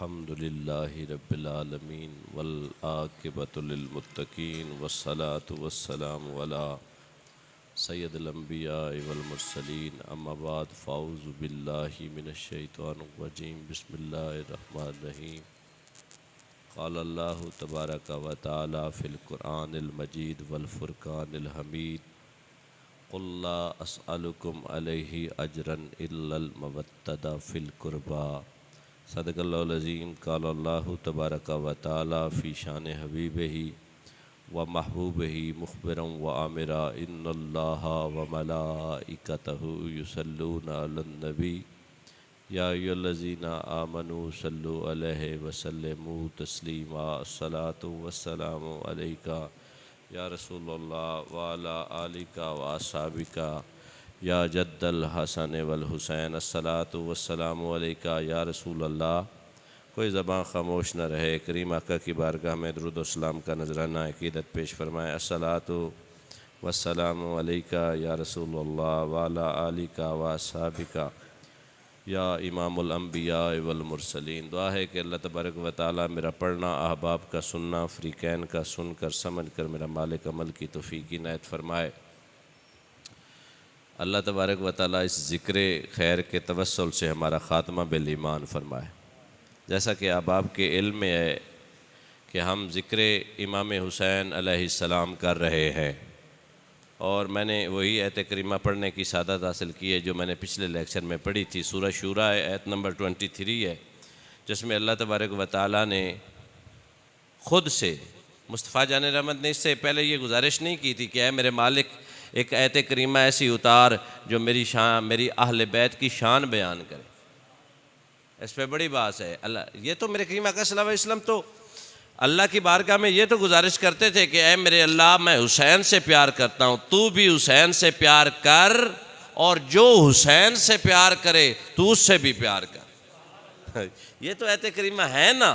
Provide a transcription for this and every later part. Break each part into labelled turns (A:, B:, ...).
A: अल्हम्दुलिल्लाहि रब्बिल आलमीन वल आक़िबतु लिल मुत्तक़ीन वस्सलातु वस्सलामु अला सय्यदिल अंबिया वल मुरसलीन अम्मा बाद फ़ाऊज़ु बिल्लाहि मिनश शैतानिर रजीम बिस्मिल्लाहिर रहमानिर रहीम क़ाल अल्लाहु तबारक व तआला फ़िल क़ुरआनिल मजीद वल फ़ुरक़ानिल हमीद क़ुल ला अस्अलुकुम अलैहि अजरन इल्लल मवद्दता फ़िल क़ुरबा सदक़ल्लाहुल अज़ीम। क़ाल अल्लाहु तबारक व तआला फ़ी शान हबीबिही व महबूबिही मुख़बिरन व आमिरा इन्नल्लाहा व मलाइकतहु युसल्लूना अलन नबी या अय्युहल्लज़ीना आमनू सल्लु अलैहि व सल्लिमू तस्लीमा अस्सलातु वस्सलामु अलैका या रसूलल्लाह व अला आलिका व अस्हाबिका या जद्दल हसन वल हुसैन अस्सलातु वस्सलामु अलैका या रसूलल्लाह। कोई ज़बान खामोश न रहे, करीम आका की बारगाह में दुरूद व सलाम का नजराना अक़ीदत पेश फरमाए। अस्सलातु वस्सलामु अलैका या रसूलल्लाह व अला आलिका व अस्हाबिका या इमामुल अंबिया वल मुरसलीन। दुआ है कि अल्लाह तबारक व तआला मेरा पढ़ना, अहबाब का सुनना, फ़रीक़ैन का सुनकर समझ कर मेरा मालिक अमल की तौफ़ीक़ इनायत फ़रमाए। अल्लाह तबारक व तआला इस ज़िक्र खैर के तवस्सुल से हमारा ख़ात्मा बिल ईमान फ़रमाए। जैसा कि अहबाब के इल्म में है कि हम ज़िक्र इमाम हुसैन अलैहिस्सलाम कर रहे हैं और मैंने वही आयत करीमा पढ़ने की सादत हासिल की है जो मैंने पिछले लेक्चर में पढ़ी थी। सूरह शूरा आयत नंबर 23 है, जिसमें अल्लाह तबारक व तआला ने ख़ुद से मुस्तफ़ा जान रहमत ने इससे पहले ये गुजारिश नहीं की थी कि ऐ मेरे मालिक एक आयत करीमा ऐसी उतार जो मेरी शान, मेरी अहले बैत की शान बयान करे। इस पर बड़ी बात है। अल्लाह ये तो मेरे करीम आका सल्लल्लाहु अलैहि वसल्लम तो अल्लाह की बारगाह में ये तो गुजारिश करते थे कि ऐ मेरे अल्लाह मैं हुसैन से प्यार करता हूँ, तू भी हुसैन से प्यार कर और जो हुसैन से प्यार करे तू उससे भी प्यार कर। ये तो आयत करीमा है ना।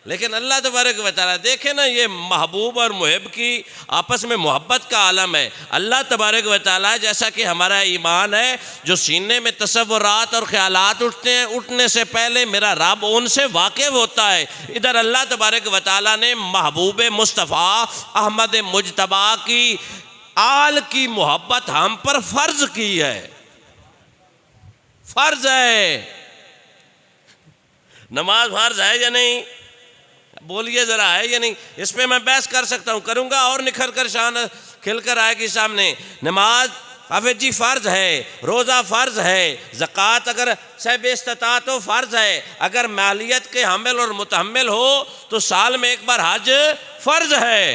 A: लेकिन अल्लाह तबारक व तआला देखे ना, ये महबूब और मुहिब की आपस में मोहब्बत का आलम है। अल्लाह तबारक व तआला जैसा कि हमारा ईमान है, जो सीने में तसव्वुरात और ख्यालात उठते हैं, उठने से पहले मेरा रब उनसे वाकिफ़ होता है। इधर अल्लाह तबारक व तआला ने महबूब मुस्तफ़ा अहमद मुजतबा की आल की मोहब्बत हम पर फ़र्ज़ की है। फ़र्ज़ है। नमाज फ़र्ज़ है या नहीं? बोलिए ज़रा, है या नहीं? इस पे मैं बहस कर सकता हूँ, करूँगा और निखर कर शान खिल कर आएगी सामने। नमाज हाफ़िज़ी फ़र्ज़ है, रोज़ा फ़र्ज़ है, ज़कात अगर सब इस्तात हो फ़र्ज़ है, अगर मालियत के हामिल और मुतहम्मिल हो तो साल में एक बार हज फ़र्ज़ है।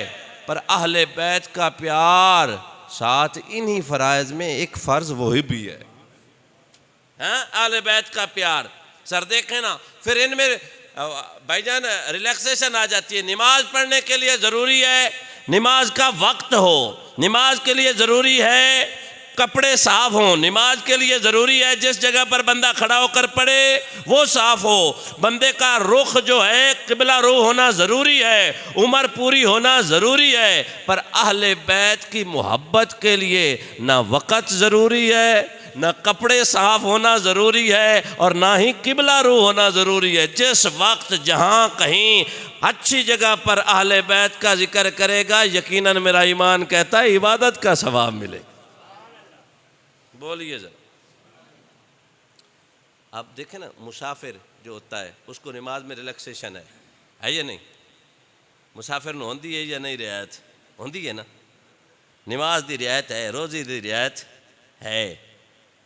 A: पर अहले बैत का प्यार साथ इन्हीं फ़राइज़ में एक फ़र्ज़ वही भी है। अहले बैत का प्यार सर देखें ना, फिर इनमें भाईजान रिलैक्सेशन आ जाती है। नमाज पढ़ने के लिए ज़रूरी है नमाज का वक्त हो, नमाज के लिए ज़रूरी है कपड़े साफ़ हों, नमाज के लिए ज़रूरी है जिस जगह पर बंदा खड़ा होकर पढ़े वो साफ़ हो, बंदे का रुख जो है किबला रू होना ज़रूरी है, उम्र पूरी होना ज़रूरी है। पर अहले बैत की मोहब्बत के लिए ना वक़्त ज़रूरी है, ना कपड़े साफ़ होना ज़रूरी है और ना ही किबला रू होना ज़रूरी है। जिस वक्त जहाँ कहीं अच्छी जगह पर अहले बैत का जिक्र करेगा, यकीनन मेरा ईमान कहता है इबादत का सवाब मिलेगा। बोलिए ज़रा। आप देखें ना, मुसाफिर जो होता है उसको नमाज में रिलैक्सेशन है या नहीं? मुसाफिर न होंदी है या नहीं? रियायत होंदी है ना। नमाज दी रियायत है, रोज़ी दी रियायत है,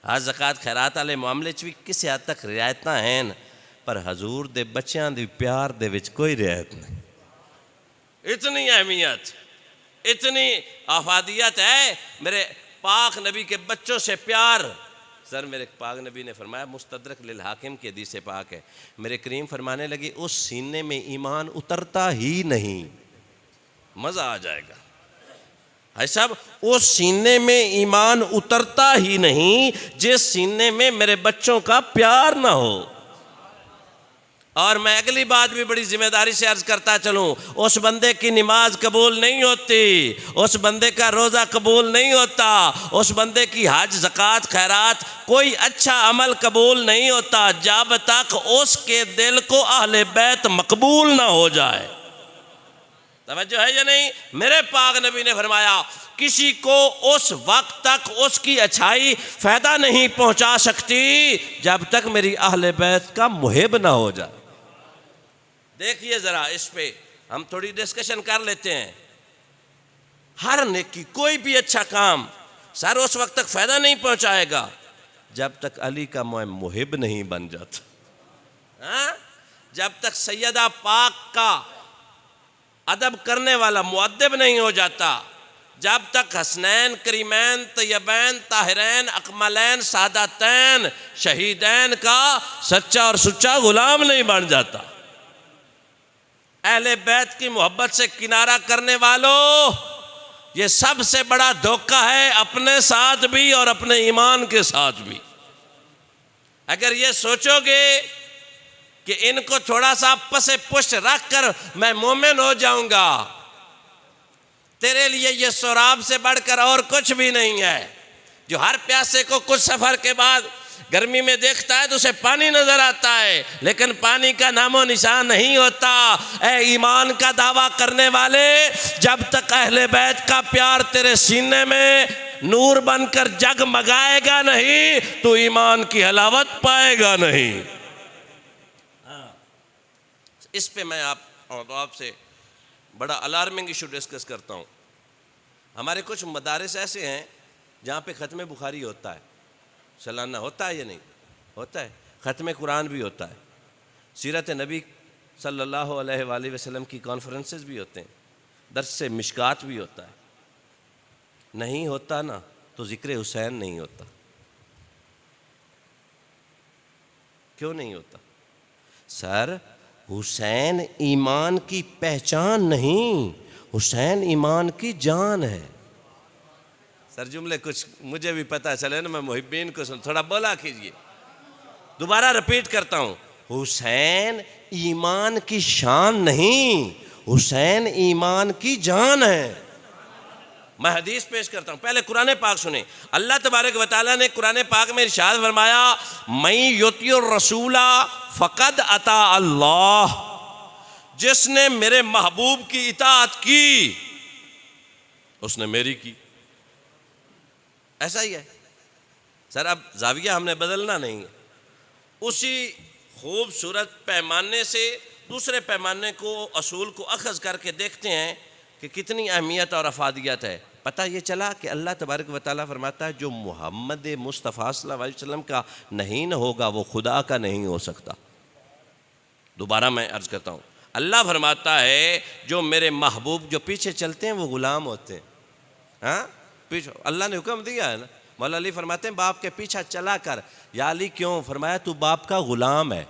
A: हज ज़कात खैरात वाले मामले भी किसी हद तक रियायतां हैं, पर हजूर दे बच्चों दे प्यार दे विच कोई रियायत नहीं। इतनी अहमियत, इतनी आफादियत है मेरे पाक नबी के बच्चों से प्यार। सर मेरे पाक नबी ने फरमाया, मुस्तदरक लिल हाकिम की हदीस से पाक है, मेरे करीम फरमाने लगे उस सीने में ईमान उतरता ही नहीं। मज़ा आ जाएगा भाई साहब, उस सीने में ईमान उतरता ही नहीं जिस सीने में मेरे बच्चों का प्यार ना हो। और मैं अगली बात भी बड़ी जिम्मेदारी से अर्ज करता चलूं, उस बंदे की नमाज कबूल नहीं होती, उस बंदे का रोज़ा कबूल नहीं होता, उस बंदे की हज ज़कात खैरात कोई अच्छा अमल कबूल नहीं होता जब तक उसके दिल को अहले बैत मकबूल ना हो जाए। तवज्जो है या नहीं? मेरे पाक नबी ने फरमाया किसी को उस वक्त तक उसकी अच्छाई फ़ायदा नहीं पहुंचा सकती जब तक मेरी अहले बैत का मुहिब ना हो जाए। देखिए ज़रा, इस पे हम थोड़ी डिस्कशन कर लेते हैं। हर नेकी, कोई भी अच्छा काम सर उस वक्त तक फ़ायदा नहीं पहुंचाएगा जब तक अली का मुहिब नहीं बन जाता। हाँ, जब तक सैयदा पाक का अदब करने वाला मुअद्दिब नहीं हो जाता, जब तक हसनैन करीमैन तय्यबैन ताहिरैन अकमलैन सादातैन शहीदैन का सच्चा और सुच्चा गुलाम नहीं बन जाता। अहले बैत की मोहब्बत से किनारा करने वालों, ये सबसे बड़ा धोखा है, अपने साथ भी और अपने ईमान के साथ भी। अगर ये सोचोगे कि इनको थोड़ा सा पसे पुष्ट रख कर मैं मोमिन हो जाऊंगा, तेरे लिए ये शराब से बढ़कर और कुछ भी नहीं है। जो हर प्यासे को कुछ सफ़र के बाद गर्मी में देखता है तो उसे पानी नजर आता है, लेकिन पानी का नामो निशान नहीं होता। ए ईमान का दावा करने वाले, जब तक अहले बैत का प्यार तेरे सीने में नूर बनकर जगमगाएगा नहीं तो ईमान की हलावत पाएगा नहीं। इस पे मैं आपसे बड़ा अलार्मिंग इशू डिस्कस करता हूँ। हमारे कुछ मदारिस ऐसे हैं जहाँ पे ख़त्म बुखारी होता है, सालाना होता है या नहीं होता है, ख़त्म कुरान भी होता है, सीरत नबी सल्लल्लाहु अलैहि वसल्लम की कॉन्फ्रेंसेस भी होते हैं, दर्स से मिशकात भी होता है। नहीं होता ना तो ज़िक्र हुसैन नहीं होता। क्यों नहीं होता? सर, हुसैन ईमान की पहचान नहीं, हुसैन ईमान की जान है। सर जुमले कुछ मुझे भी पता चले ना, मैं मुहिब्बीन को सुन, थोड़ा बोला कीजिए। दोबारा रिपीट करता हूँ, हुसैन ईमान की शान नहीं, हुसैन ईमान की जान है। मैं हदीस पेश करता हूँ, पहले कुरान पाक सुने। अल्लाह तबारक व तआला ने कुरान पाक में इरशाद फरमाया, मैं युतियुर रसूला फ़क़द अता अल्लाह, जिसने मेरे महबूब की इताअत की उसने मेरी की। ऐसा ही है सर। अब जाविया हमने बदलना नहीं है, उसी खूबसूरत पैमाने से दूसरे पैमाने को, असूल को अखज़ करके देखते हैं कि कितनी अहमियत और अफादियत है। पता ये चला कि अल्लाह तबारक व तआला फरमाता है, जो मोहम्मद मुस्तफ़ा सल्लल्लाहु अलैहि वसल्लम का नहीं न होगा वो खुदा का नहीं हो सकता। दोबारा मैं अर्ज़ करता हूँ, अल्लाह फरमाता है जो मेरे महबूब जो पीछे चलते हैं वो ग़ुलाम होते हैं। हाँ, पीछे अल्लाह ने हुक्म दिया है ना। मौला अली फरमाते हैं बाप के पीछा चला कर। या अली क्यों? फरमाया तू बाप का ग़ुलाम है।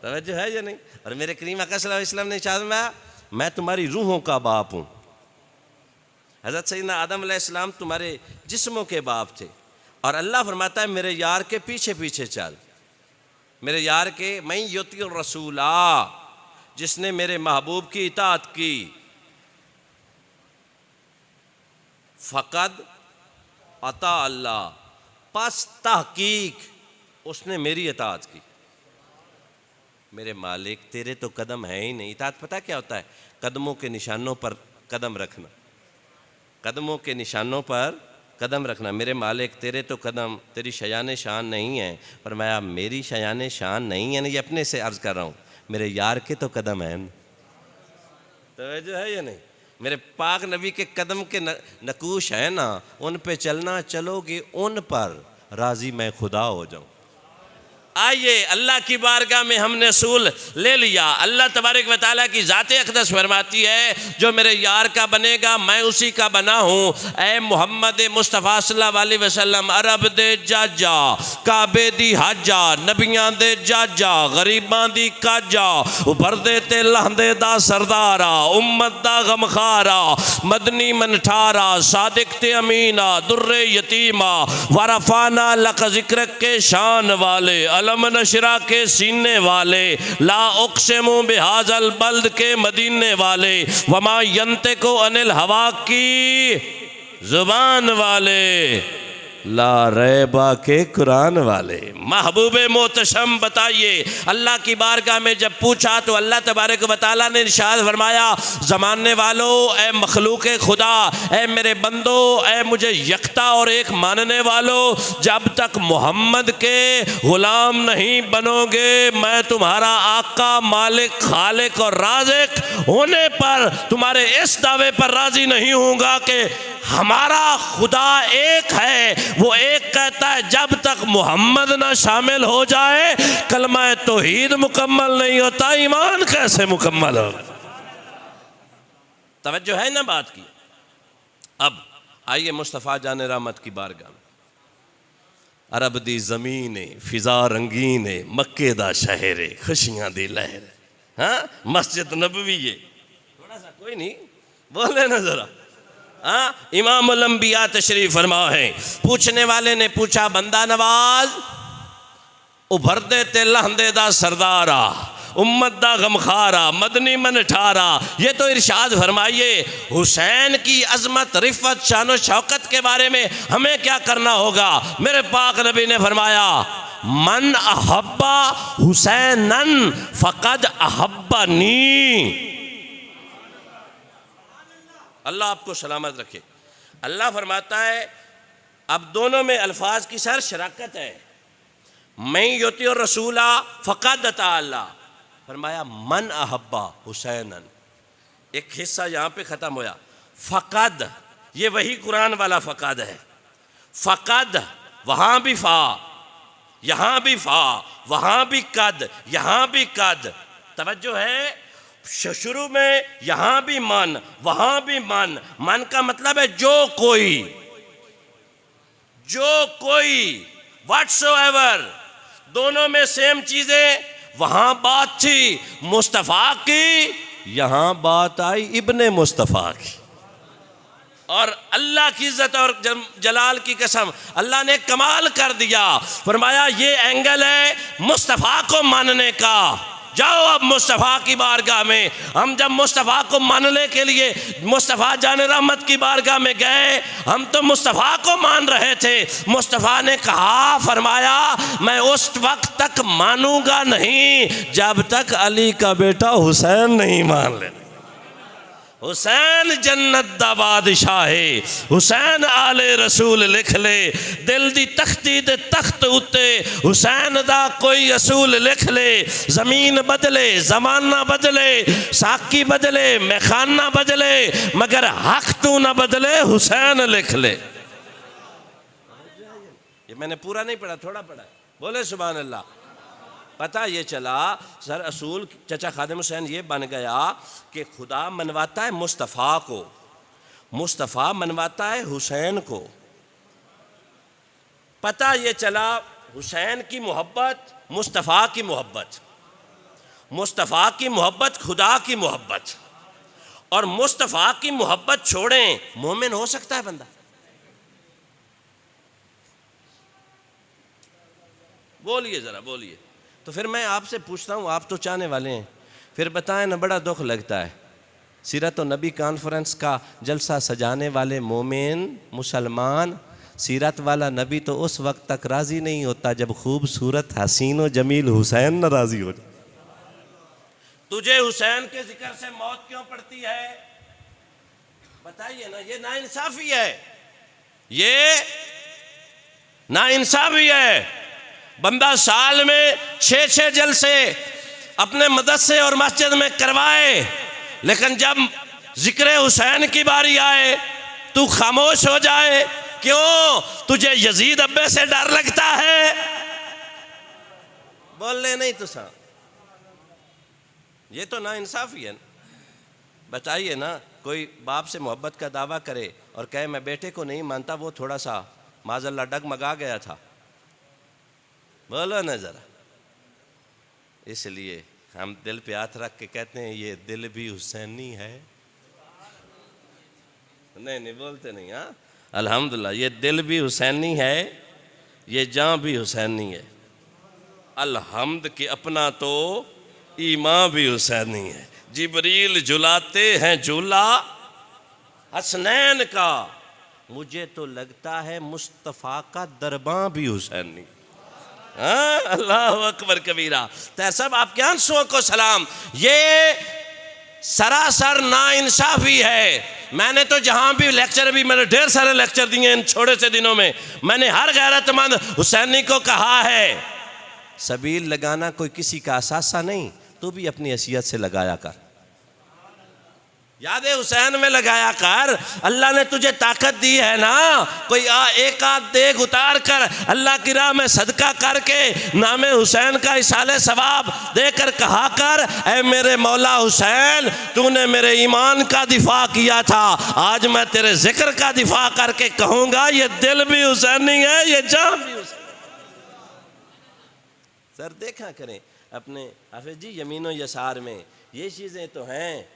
A: तवज्जो है या नहीं? और मेरे करीम आका सल्लल्लाहु अलैहि वसल्लम ने इरशाद फरमाया, मैं तुम्हारी रूहों का बाप हूँ। हज़रत सैयदना आदम अलैहिस्सलाम तुम्हारे जिस्मों के बाप थे। और अल्लाह फरमाता है मेरे यार के पीछे पीछे चल, मेरे यार के, मैं युतियुर रसूला, जिसने मेरे महबूब की इताअत की, फ़क़द अता अल्लाह, पस तहकीक उसने मेरी इताअत की। मेरे मालिक तेरे तो कदम है ही नहीं। इताअत पता क्या होता है? कदमों के निशानों पर कदम रखना, कदमों के निशानों पर कदम रखना। मेरे मालिक तेरे तो कदम, तेरी शयान शान नहीं है। फरमाया मेरी शयान शान नहीं है ना, ये अपने से अर्ज़ कर रहा हूँ, मेरे यार के तो कदम है। तो जो है या नहीं? मेरे पाक नबी के कदम के नकूश है ना, उन पे चलना, चलोगे उन पर राज़ी मैं खुदा हो जाऊँ। आइए अल्लाह की बारगाह में हमने सूल ले लिया। अल्लाह तबारक व तआला की ज़ात अक़दस फरमाती है जो मेरे यार का बनेगा मैं उसी का बना हूँ। ए मोहम्मद मुस्तफ़ा सल्लल्लाहु अलैहि वसल्लम, अरब दे जाजा, काबे दी हाजा, नबियां दे जाजा, गरीबां दी काजा, उभरदे ते लहंदे दा सरदारा, उम्मत दा गमखारा, मदनी मनठारा, सादिक ते अमीना, दुर्रे यतीमा, वरफाना लक ज़िक्र के शान वाले, कलम नशरा के सीने वाले, ला उक़सिमु बिहाज़ल बल्द के मदीने वाले, वमा यंतिकु अनिल हवा की ज़ुबान वाले, ला रैबा के कुरान वाले। महबूबे मोहतशम बताइए, अल्लाह की बारगाह में जब पूछा तो अल्लाह तबारक व तआला ने इरशाद फरमाया, ज़माने वालों, ए मखलूक खुदा, ए मेरे बंदो, ए मुझे यकता और एक मानने वालों, जब तक मोहम्मद के ग़ुलाम नहीं बनोगे मैं तुम्हारा आका, मालिक, खालिक और राज़िक होने पर तुम्हारे इस दावे पर राज़ी नहीं होऊंगा कि हमारा खुदा एक है। वो एक कहता है जब तक मोहम्मद ना शामिल हो जाए कलमा तौहीद मुकम्मल नहीं होता, ईमान कैसे मुकम्मल होगा। तवज्जो है ना बात की। अब आइए मुस्तफ़ा जान रहमत की बारगाह में। अरब दी ज़मीन फिजा रंगीन मक्के दा शहर खुशियां दी लहर, हाँ मस्जिद नबवी है। थोड़ा सा कोई नहीं बोले ना जरा। हाँ, इमाम उल अंबिया तशरीफ फरमा है। पूछने वाले ने पूछा, बंदा नवाज उभरदे ते लहंदे दा सरदारा, उम्मत दा गमखारा, मदनी मन ठारा, ये तो इरशाद फरमाइए हुसैन की अजमत, रिफ़त, शान शौकत के बारे में हमें क्या करना होगा। मेरे पाक नबी ने फरमाया, मन अहब्बा हुसैनन फ़क़द अहब्बनी। अल्लाह आपको सलामत रखे। अल्लाह फरमाता है, अब दोनों में अल्फाज की सर शराकत है। मैं युती और रसूला फ़क़द अता अल्लाह, फरमाया मन अहब्बा हुसैनन, एक हिस्सा यहाँ पे ख़त्म होया। फ़क़द ये वही कुरान वाला फ़क़द है। फ़क़द वहाँ भी फ़ा, यहाँ भी फ़ा, वहाँ भी कद, यहाँ भी कद। तवज्जो है, शुरू में यहां भी मन, वहां भी मन। मन का मतलब है जो कोई, जो कोई, व्हाट्सोएवर। दोनों में सेम चीजें। वहां बात थी मुस्तफ़ा की, यहां बात आई इब्ने मुस्तफ़ा की। और अल्लाह की इज्जत और जलाल की कसम, अल्लाह ने कमाल कर दिया। फरमाया ये एंगल है मुस्तफ़ा को मानने का। जाओ अब मुस्तफ़ा की बारगाह में। हम जब मुस्तफ़ा को मानने के लिए मुस्तफ़ा जान रहमत की बारगाह में गए, हम तो मुस्तफ़ा को मान रहे थे। मुस्तफ़ा ने कहा, फरमाया मैं उस वक्त तक मानूंगा नहीं जब तक अली का बेटा हुसैन नहीं मान ले। हुसैन जन्नत दा बादशाह है, हुसैन आले रसूल लिख ले। दिल दी तख्ती दे तख्त उत्ते हुसैन दा कोई असूल लिख ले। ज़मीन बदले, ज़माना बदले, साकी बदले, मैखाना बदले, मगर हक तू ना बदले, हुसैन लिख ले। ये मैंने पूरा नहीं पढ़ा, थोड़ा पढ़ा। बोले सुभान अल्लाह। पता ये चला सर असूल चचा खादिम हुसैन ये बन गया कि खुदा मनवाता है मुस्तफ़ा को, मुस्तफ़ा मनवाता है हुसैन को। पता ये चला हुसैन की मोहब्बत, मुस्तफ़ा की मोहब्बत, मुस्तफ़ा की मोहब्बत खुदा की मोहब्बत। और मुस्तफ़ा की मोहब्बत छोड़ें मोमिन हो सकता है बंदा? बोलिए ज़रा बोलिए। तो फिर मैं आपसे पूछता हूँ, आप तो चाहने वाले हैं, फिर बताएं ना। बड़ा दुख लगता है सीरत और नबी कॉन्फ्रेंस का जलसा सजाने वाले मोमिन मुसलमान, सीरत वाला नबी तो उस वक्त तक राज़ी नहीं होता जब खूबसूरत हसीन व जमील हुसैन न राज़ी हो। तुझे हुसैन के जिक्र से मौत क्यों पड़ती है? बताइए ना। ये नाइंसाफ़ी है, ये नाइंसाफ़ी है। बंदा साल में 6-6 जलसे अपने मदरसे और मस्जिद में करवाए, लेकिन जब जिक्र हुसैन की बारी आए तू खामोश हो जाए। क्यों? तुझे यजीद अब्बे से डर लगता है? बोल ले नहीं तो सा, ये तो नाइंसाफ़ी है। बताइए ना, कोई बाप से मोहब्बत का दावा करे और कहे मैं बेटे को नहीं मानता, वो थोड़ा सा माज़ल्लाह डगमगा गया था। बोलो ना ज़रा। इसलिए हम दिल पे हाथ रख के कहते हैं ये दिल भी हुसैनी है। नहीं बोलते नहीं। हाँ अल्हम्दुलिल्लाह, ये दिल भी हुसैनी है, ये जान भी हुसैनी है। अलहम्द कि अपना तो ईमान भी हुसैनी है। जिब्रील झुलाते हैं झूला हसनैन का, मुझे तो लगता है मुस्तफ़ा का दरबां भी हुसैनी। हाँ, अल्लाह अकबर कबीरा। तो सब आपके आंसुओं को सलाम। ये सरासर नाइंसाफी है। मैंने तो जहाँ भी लेक्चर, भी मैंने ढेर सारे लेक्चर दिए इन छोटे से दिनों में, मैंने हर गैरतमंद हुसैनी को कहा है सबील लगाना कोई किसी का असासा नहीं, तू भी अपनी हैसियत से लगाया कर, याद हुसैन में लगाया कर। अल्लाह ने तुझे ताकत दी है ना, कोई एक आध देग उतार कर अल्लाह की राह में सदका करके नामे हुसैन का इसाले सवाब देकर कहा कर, ऐ मेरे मौला हुसैन, तूने मेरे ईमान का दिफा किया था, आज मैं तेरे जिक्र का दिफा करके कहूँगा ये दिल भी हुसैनी है, ये जान भी हुसैनी। सर देखा करें अपने हाफिज जी यमीनो यसार में ये चीज़ें तो हैं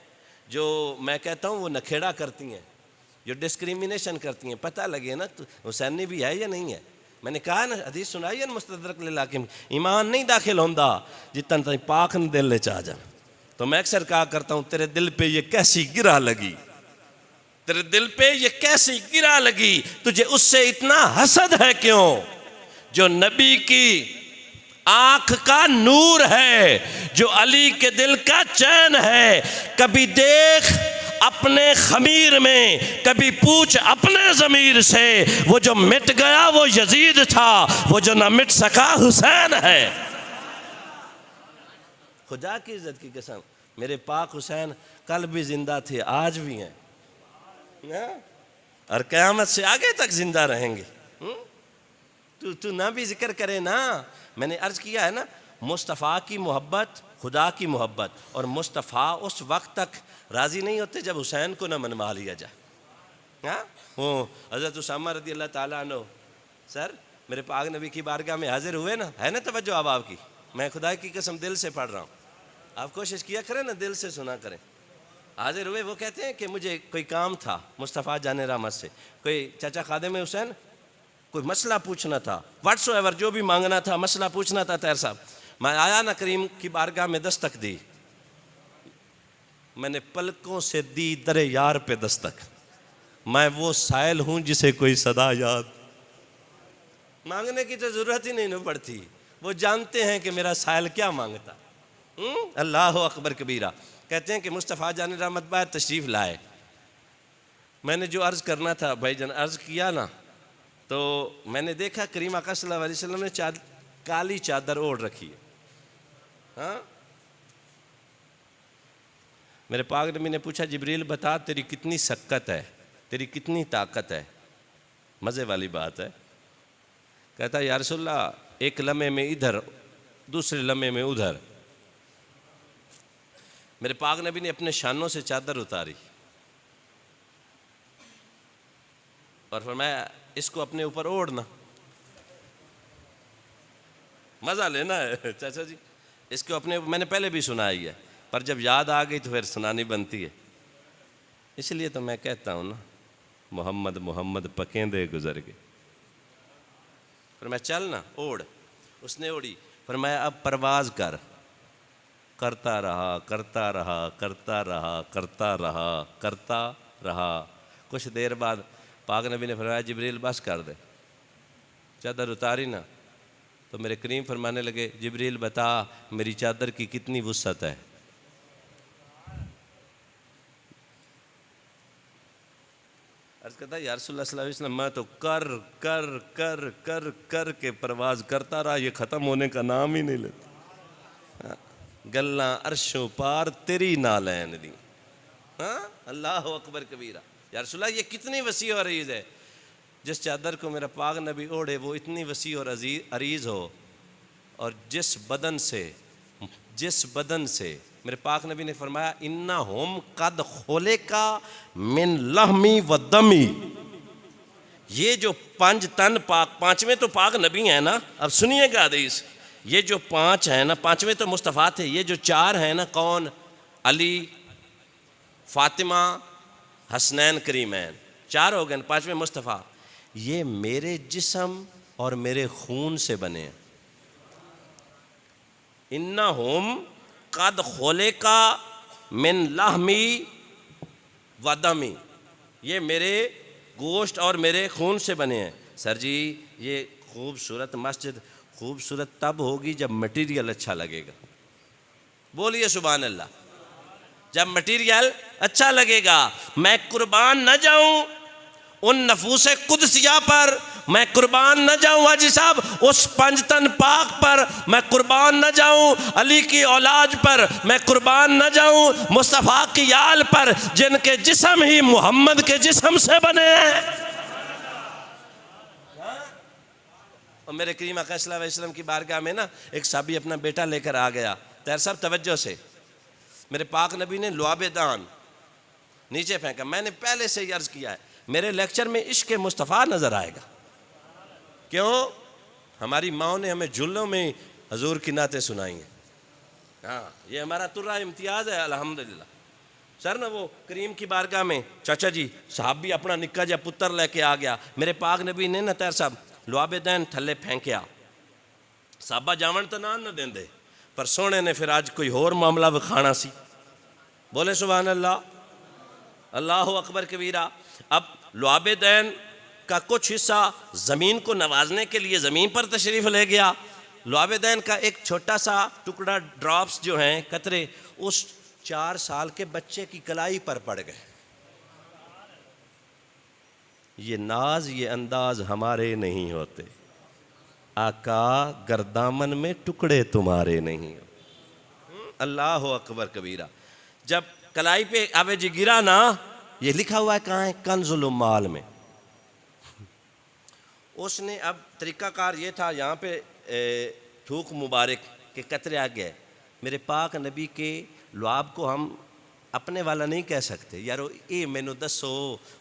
A: जो मैं कहता हूँ वो नखेड़ा करती हैं, जो डिस्क्रिमिनेशन करती हैं। पता लगे ना तो हुसैनी भी है या नहीं है। मैंने कहा ना, हदीस सुनाई है मुस्तदरक लिल-हाकिम, ईमान नहीं दाखिल होंदा जितना तक पाक न दिल च आ जा। तो मैं अक्सर कहा करता हूँ तेरे दिल पे ये कैसी गिरा लगी, तेरे दिल पे ये कैसी गिरा लगी, तुझे उससे इतना हसद है क्यों जो नबी की आंख का नूर है, जो अली के दिल का चैन है। कभी देख अपने खमीर में, कभी पूछ अपने ज़मीर से, वो जो मिट गया वो यजीद था, वो जो ना मिट सका हुसैन है। खुदा की इज्जत की कसम, मेरे पाक हुसैन कल भी जिंदा थे, आज भी हैं और क़यामत से आगे तक जिंदा रहेंगे। तू ना भी जिक्र करे ना। मैंने अर्ज किया है ना, मुस्तफ़ा की मोहब्बत खुदा की मोहब्बत, और मुस्तफ़ा उस वक्त तक राज़ी नहीं होते जब हुसैन को ना मनवा लिया जाए। हाँ, वो हज़रत उसामा रज़ी अल्लाह ताला अन्हु सर मेरे पाक नबी की बारगाह में हाजिर हुए ना, है ना तवज्जो अब आपकी, मैं खुदा की कसम दिल से पढ़ रहा हूँ, आप कोशिश किया करें ना दिल से सुना करें। हाजिर हुए, वो कहते हैं कि मुझे कोई काम था मुस्तफ़ा जाने रहमत से, कोई चाचा खादिम हुसैन, कोई मसला पूछना था, व्हाट्सोएवर जो भी मांगना था, मसला पूछना था। तैर साहब मैं आया ना करीम की बारगाह में, दस्तक दी, मैंने पलकों से दी दरे यार पे दस्तक। मैं वो साइल हूँ जिसे कोई सदा याद, मांगने की तो ज़रूरत ही नहीं पड़ती, वो जानते हैं कि मेरा साइल क्या मांगता। अल्लाह अकबर कबीरा। कहते हैं कि मुस्तफ़ा जान रहमत बाहर तशरीफ़ लाए, मैंने जो अर्ज़ करना था भाईजान अर्ज़ किया ना, तो मैंने देखा करीम आका सल्लल्लाहु अलैहि वसल्लम ने काली चादर ओढ़ रखी है। हाँ, मेरे पाक नबी ने पूछा जिब्रील बता तेरी कितनी शक्कत है, तेरी कितनी ताकत है। मज़े वाली बात है, कहता या रसूलल्लाह एक लम्हे में इधर, दूसरे लम्हे में उधर। मेरे पाक नबी ने अपने शानों से चादर उतारी और फरमाया इसको अपने ऊपर ओढ़ना, मज़ा लेना है चाचा जी इसको अपने। मैंने पहले भी सुनाई है पर जब याद आ गई तो फिर सुनानी बनती है, इसलिए तो मैं कहता हूँ ना मोहम्मद मोहम्मद पकेंदे गुजर गए। फिर मैं चल ना ओढ़, उसने ओढ़ी, फिर मैं अब परवाज़ कर, करता रहा करता रहा करता रहा करता रहा करता रहा। कुछ देर बाद पाक नबी ने फरमाया जिब्रील बस कर दे, चादर उतारी ना, तो मेरे करीम फरमाने लगे जिब्रील बता मेरी चादर की कितनी वुसअत है। अर्ज़ करता या रसूलल्लाह सल्लल्लाहु अलैहि वसल्लम मैं तो कर कर कर कर कर के परवाज़ करता रहा, ये ख़त्म होने का नाम ही नहीं लेता। गल्ला अर्शों पार तेरी नालैन दी। हाँ, अल्लाह अकबर कबीरा। या रसूलल्लाह ये कितनी वसी और अरीज़ है, जिस चादर को मेरा पाक नबी ओढ़े वो इतनी वसी और अरीज़ हो, और जिस बदन से मेरे पाक नबी ने फरमाया इन्ना होम कद खोले का मिन लहमी व दमी। ये जो 5 तन पाक, 5वें तो पाक नबी हैं ना, अब सुनिएगा हदीस, ये जो 5 हैं ना, 5वें तो मुस्तफ़ा थे, ये जो 4 हैं ना, कौन, अली, फातिमा, हसनैन, करीमैन, 4 हो गए, 5वें मुस्तफ़ा। ये मेरे जिस्म और मेरे खून से बने हैं। इन्नहुम कद खुलिका मिन लहमी व दमी, ये मेरे गोश्त और मेरे खून से बने हैं। सर जी ये खूबसूरत मस्जिद खूबसूरत तब होगी जब मटेरियल अच्छा लगेगा। बोलिए सुभान अल्लाह। जब मटेरियल अच्छा लगेगा। मैं कुर्बान न जाऊं उन नफूसे कुदसिया पर, मैं कुर्बान न जाऊं हाजी साहब उस पंजतन पाक पर, मैं कुर्बान न जाऊं अली की औलाद पर, मैं कुर्बान न जाऊं मुस्तफ़ा की आल पर, जिनके जिस्म ही मोहम्मद के जिस्म से बने हैं। और मेरे करीम आका सल्लल्लाहु अलैहि वसल्लम की बारगाह में ना एक साहबी अपना बेटा लेकर आ गया। तैर साहब तवज्जो से, मेरे पाक नबी ने लुआब दान नीचे फेंका। मैंने पहले से ही अर्ज किया है मेरे लेक्चर में इश्क मुस्तफ़ा नज़र आएगा। क्यों? हमारी माओ ने हमें जुल्लों में हजूर की नातें सुनाई हैं। हाँ ये हमारा तुर्रा इम्तियाज़ है अल्हम्दुलिल्लाह। सर ना वो करीम की बारगाह में चाचा जी साहब भी अपना निक्का जा पुत्र लेके आ गया। मेरे पाक नबी ने ना तैर साहब लुआब दैन थले फेंकिया। साहबा जावन तो ना न देंदे, पर सोने ने फिर आज कोई होर मामला विखाना सी। बोले सुभान अल्लाह, अल्लाह अकबर कबीरा। अब लुआब दैन का कुछ हिस्सा ज़मीन को नवाजने के लिए ज़मीन पर तशरीफ़ ले गया। लुआब दैन का एक छोटा सा टुकड़ा ड्रॉप्स जो हैं कतरे उस 4 साल के बच्चे की कलाई पर पड़ गए। ये नाज ये अंदाज हमारे नहीं होते, आका गर्दामन में टुकड़े तुम्हारे नहीं हो। अल्लाह अकबर कबीरा। जब कलाई पे आवे जी गिरा ना, ये लिखा हुआ है कहाँ है? कंजुल माल में। उसने अब तरीक़ाकार ये था, यहाँ पे थूक मुबारक के कतरे आ गए। मेरे पाक नबी के लुआब को हम अपने वाला नहीं कह सकते। यारो ये मैनू दसो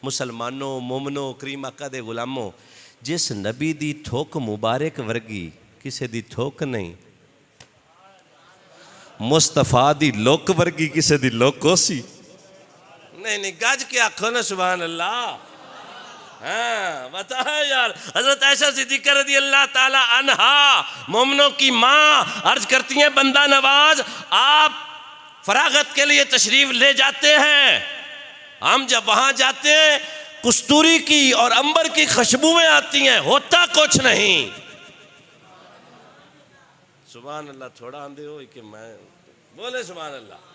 A: मुसलमानों मोमनो करीम आका दे गुलामों, जिस नबी दी थोक मुबारक वर्गी किसे दी थोक नहीं, मुस्तफा दी लोक वर्गी किसे दी लोकोसी नहीं गज के आखो ना सुभान अल्लाह। हाँ बता यार। हजरत आयशा सिद्दीक़ा रज़ी अल्लाह ताला अन्हा मोमनों की माँ अर्ज करती हैं, बंदा नवाज आप फरागत के लिए तशरीफ ले जाते हैं, हम जब वहां जाते हैं कस्तूरी की और अंबर की खुशबुएं आती हैं, होता कुछ नहीं। सुभान अल्लाह। थोड़ा आंधे हो कि मैं बोले सुभान अल्लाह।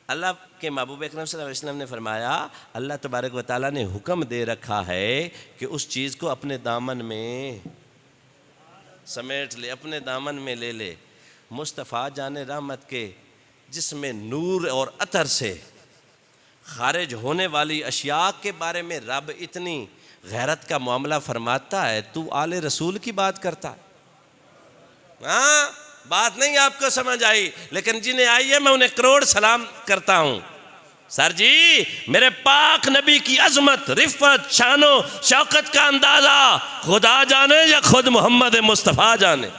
A: अल्लाह के महबूब अकरम सल्लल्लाहु अलैहि वसल्लम ने फरमाया, अल्लाह तबारक व तआला ने हुक्म दे रखा है कि उस चीज़ को अपने दामन में समेट ले, अपने दामन में ले ले। मुस्तफ़ा जाने रहमत के जिसमें नूर और अतर से खारिज होने वाली अशिया के बारे में रब इतनी गैरत का मामला फरमाता है, तू आले रसूल की बात करता है। हाँ बात नहीं आपको समझ आई, लेकिन जिन्हें आई है मैं उन्हें करोड़ सलाम करता हूँ। सर जी मेरे पाक नबी की अजमत रिफ़त शानो शौकत का अंदाज़ा खुदा जाने या खुद मोहम्मद मुस्तफ़ा जाने।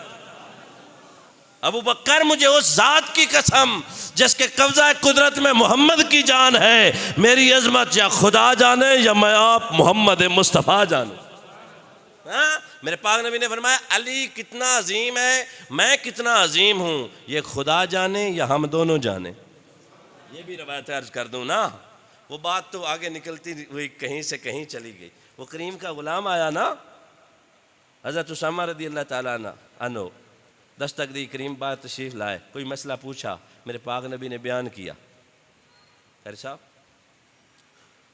A: अबू बकर मुझे उस ज़ात की कसम जिसके कब्ज़ा कुदरत में मोहम्मद की जान है, मेरी अजमत या खुदा जाने या मैं आप मोहम्मद मुस्तफ़ा जाने। हाँ मेरे पाक नबी ने फरमाया अली कितना अजीम है, मैं कितना अजीम हूँ, ये खुदा जाने या हम दोनों जाने। ये भी रवायत अर्ज कर दूँ ना, वो बात तो आगे निकलती हुई कहीं से कहीं चली गई। वो करीम का गुलाम आया ना, हज़रत उसामा रज़ी अल्लाह ताला अन्हु दस्तक दी करीम बात तशरीफ़ लाए, कोई मसला पूछा, मेरे पाक नबी ने बयान किया। खैर साहब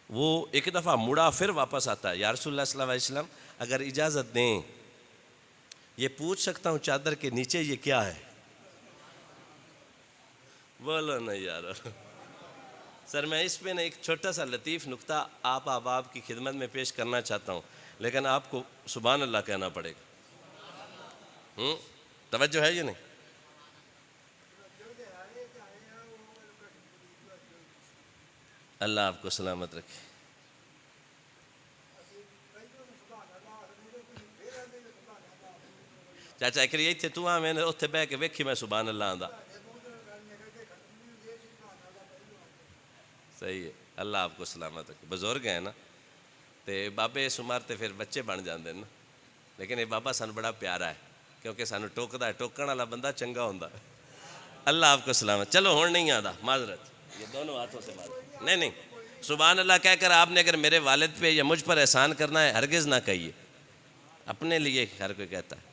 A: वो एक दफ़ा मुड़ा फिर वापस आता है, या रसूलुल्लाह सल्लल्लाहु अलैहि वसल्लम अगर इजाज़त दें ये पूछ सकता हूँ चादर के नीचे ये क्या है? बोलो ना यार। सर मैं इस पे ना एक छोटा सा लतीफ़ नुक्ता आप अहबाब की खिदमत में पेश करना चाहता हूँ, लेकिन आपको सुभान अल्लाह कहना पड़ेगा। तवज्जो है ये नहीं? अल्लाह आपको सलामत रखे। चाचा एक इतने तू आ मैंने उत्थे बह के वेखी मैं सुभान अल्लाह आंदा। सही है, अल्लाह आपको सलामत रखे। बुजुर्ग है ना ते बाबे सुमार ते फिर बच्चे बन जाते हैं ना, लेकिन ये बाबा सन बड़ा प्यारा है। क्योंकि सानू टोकदा है, टोकण वाला बंदा चंगा होंदा है। अल्लाह आपको सलामत। चलो हुण नहीं आता, माजरत, ये दोनों हाथों से माजरत। नहीं, सुभान अल्लाह कहकर आपने अगर मेरे वालिद पे या मुझ पर एहसान करना है हरगिज़ ना कहिए, अपने लिए हर कोई कहता है।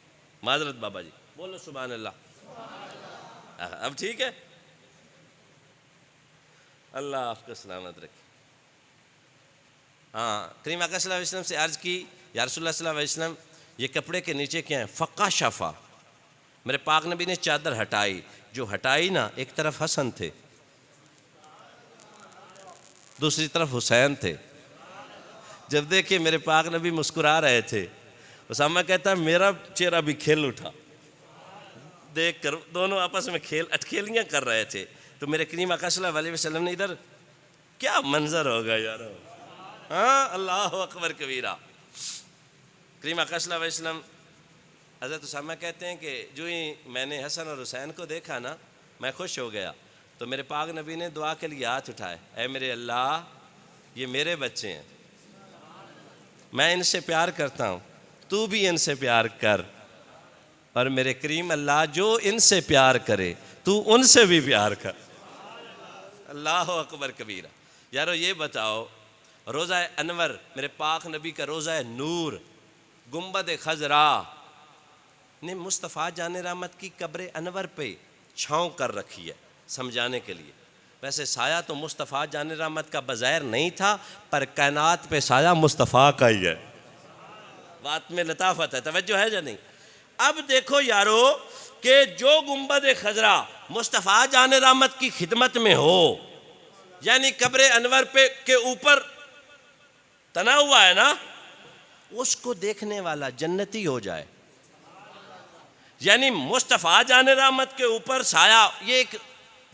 A: माजरत बाबा जी, बोलो सुभान अल्लाह। अब ठीक है, अल्लाह आपको सलामत रखे। हाँ, करीम आका सल्लल्लाहु अलैहि वसल्लम से अर्ज़ की, या रसूलुल्लाह सल्लल्लाहु अलैहि वसल्लम ये कपड़े के नीचे क्या है? फ़क़ा शफ़ा। मेरे पाक नबी ने चादर हटाई, जो हटाई ना, एक तरफ हसन थे, दूसरी तरफ हुसैन थे। जब देखिए मेरे पाक नबी मुस्कुरा रहे थे, उसामा कहता मेरा चेहरा भी खेल उठा देख कर, दोनों आपस में अटखेलियाँ कर रहे थे। तो मेरे करीम आका सल्लल्लाहु अलैहि वसल्लम ने इधर क्या मंजर होगा यार, हाँ, अल्लाह अकबर कबीरा। करीम आका सल्लल्लाहु अलैहि वसल्लम, हज़रत उसामा कहते हैं कि जो ही मैंने हसन और हुसैन को देखा ना, मैं खुश हो गया। तो मेरे पाक नबी ने दुआ के लिए हाथ उठाए, ऐ मेरे अल्लाह, ये मेरे बच्चे हैं, मैं इनसे प्यार करता हूँ, तू भी इनसे प्यार कर, और मेरे करीम अल्लाह जो इनसे प्यार करे तू उनसे भी प्यार कर। अल्लाह अकबर कबीरा। यारो ये बताओ, रोज़ा अनवर, मेरे पाक नबी का रोज़ा नूर, गुंबद खजरा ने मुस्तफ़ा जान रहमत की कब्र अनवर पे छाँव कर रखी है समझाने के लिए। वैसे साया तो मुस्तफ़ा जान रहमत का बज़ैर नहीं था, पर कायनात पे साया मुस्तफ़ा का ही है। बात में लताफत है, तवज्जो है या नहीं? अब देखो यारो कि जो गुंबद खजरा मुस्तफ़ा जान रहमत की खिदमत में हो, यानी कब्र अनवर पे के ऊपर तना हुआ है ना, उसको देखने वाला जन्नती हो जाए। यानी मुस्तफ़ा जान रहमत के ऊपर साया, ये एक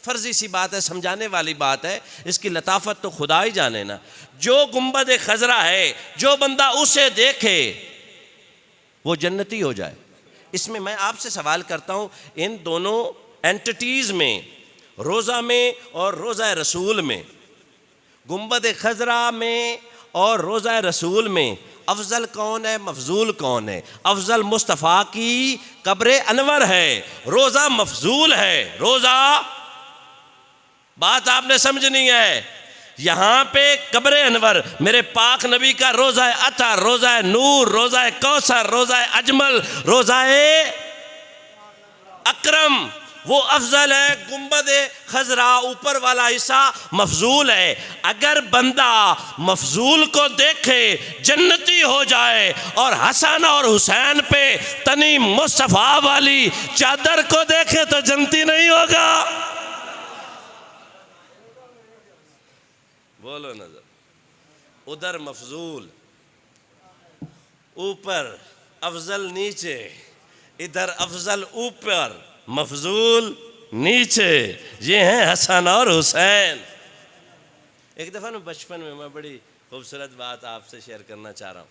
A: फ़र्जी सी बात है, समझाने वाली बात है, इसकी लताफत तो खुदा ही जाने ना। जो गुंबद खजरा है, जो बंदा उसे देखे वो जन्नती हो जाए। इसमें मैं आपसे सवाल करता हूँ, इन दोनों एंटिटीज़ में, रोज़ा में और रोज़ा रसूल में, गुंबद खजरा में और रोज़ा रसूल में अफजल कौन है, मफजूल कौन है? अफजल मुस्तफ़ा की कब्र अनवर है, रोज़ा मफजूल है। रोज़ा, बात आपने समझनी है, यहाँ पे कब्र अनवर मेरे पाक नबी का रोज़ा अतर, रोज़ा नूर, रोज़ा कौसर, रोज़ा अजमल, रोज़ा अकरम, वो अफजल है। गुंबद खजरा ऊपर वाला हिस्सा मफजूल है। अगर बंदा मफजूल को देखे जन्नती हो जाए, और हसन और हुसैन पे तनी मुस्तफ़ा वाली चादर को देखे तो जन्नती नहीं होगा। बोलो नजर, उधर मफजूल ऊपर, अफजल नीचे, इधर अफजल ऊपर, मफजूल नीचे। ये हैं हसन और हुसैन। एक दफ़ा ना बचपन में, मैं बड़ी खूबसूरत बात आपसे शेयर करना चाह रहा हूँ।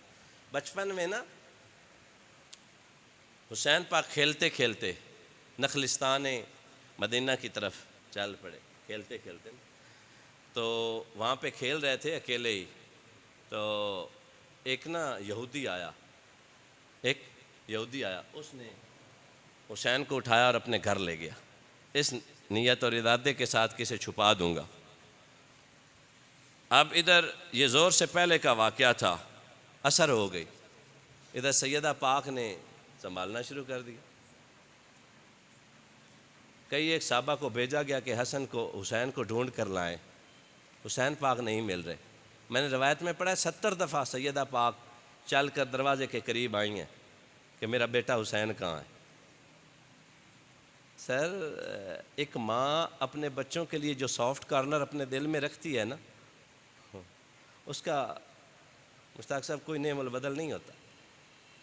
A: बचपन में ना हुसैन पाक खेलते खेलते नखलिस्तान मदीना की तरफ चल पड़े। खेलते खेलते तो वहाँ पे खेल रहे थे अकेले ही, तो एक ना यहूदी आया, उसने हुसैन को उठाया और अपने घर ले गया, इस नियत और इरादे के साथ कि इसे छुपा दूंगा। अब इधर ये ज़ोर से पहले का वाक़या था, असर हो गई, इधर सैयदा पाक ने संभालना शुरू कर दिया। कई एक साहबा को भेजा गया कि हसन को, हुसैन को ढूंढ कर लाएं। हुसैन पाक नहीं मिल रहे। मैंने रवायत में पढ़ा 70 दफ़ा सैयदा पाक चल कर दरवाजे के करीब आई हैं कि मेरा बेटा हुसैन कहाँ है। सर, एक माँ अपने बच्चों के लिए जो सॉफ्ट कॉर्नर अपने दिल में रखती है ना, उसका मुश्ताक साहब कोई नेमल बदल नहीं होता।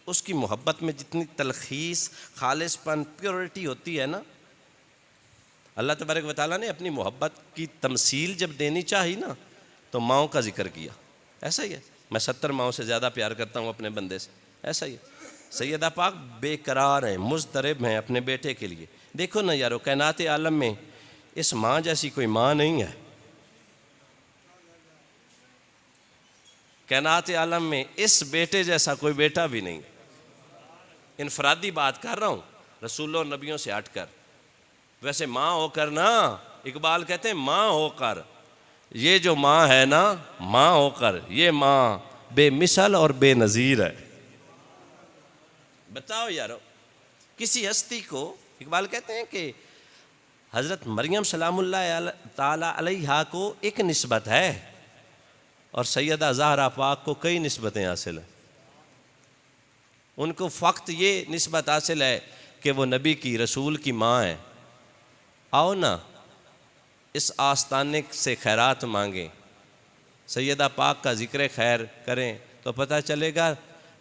A: उसकी मोहब्बत में जितनी तलखीस, खालिसपन, प्योरिटी होती है ना, अल्लाह तबारक व तआला ने अपनी मोहब्बत की तमसील जब देनी चाहिए ना, तो माओं का जिक्र किया। ऐसा ही है, मैं 70 माओं से ज़्यादा प्यार करता हूँ अपने बंदे से, ऐसा ही है। सैयदा पाक बेकरार हैं, मुज़तरब हैं अपने बेटे के लिए। देखो ना यारो, कायनात आलम में इस माँ जैसी कोई माँ नहीं है। कायनात आलम में इस बेटे जैसा कोई बेटा भी नहीं। इनफरादी बात कर रहा हूँ, रसूलों नबियों से हटकर। वैसे माँ होकर ना, इकबाल कहते हैं माँ होकर, ये जो माँ है ना, माँ होकर ये माँ बेमिसाल और बेनज़ीर है। बताओ यारो, किसी हस्ती को, इकबाल कहते हैं कि हज़रत मरियम सलामुल्लाह ताला अलैहा को एक निस्बत है और सैयदा ज़हरा पाक को कई निस्बतें हासिल हैं। उनको फ़क्त ये निस्बत हासिल है कि वो नबी की, रसूल की माँ है। आओ ना इस आस्ताने से खैरात मांगें, सैयदा पाक का ज़िक्र खैर करें, तो पता चलेगा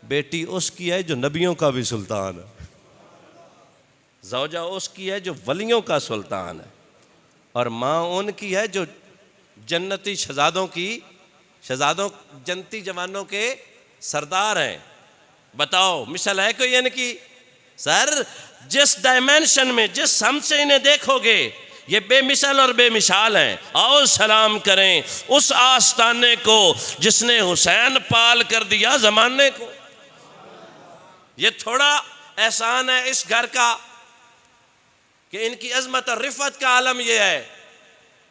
A: बेटी उसकी है जो नबियों का भी सुल्तान है, ज़ौजा उसकी है जो वलियों का सुल्तान है, और माँ उनकी है जो जन्नती शहजादों जन्नती जवानों के सरदार हैं। बताओ मिसाल है कोई इनकी? सर, जिस डायमेंशन में, जिस समझ से इन्हें देखोगे, ये बेमिसाल और बेमिसाल हैं। आओ सलाम करें उस आस्ताने को जिसने हुसैन पाल कर दिया ज़माने को। ये थोड़ा एहसान है इस घर का कि इनकी अजमत और रिफत का आलम यह है,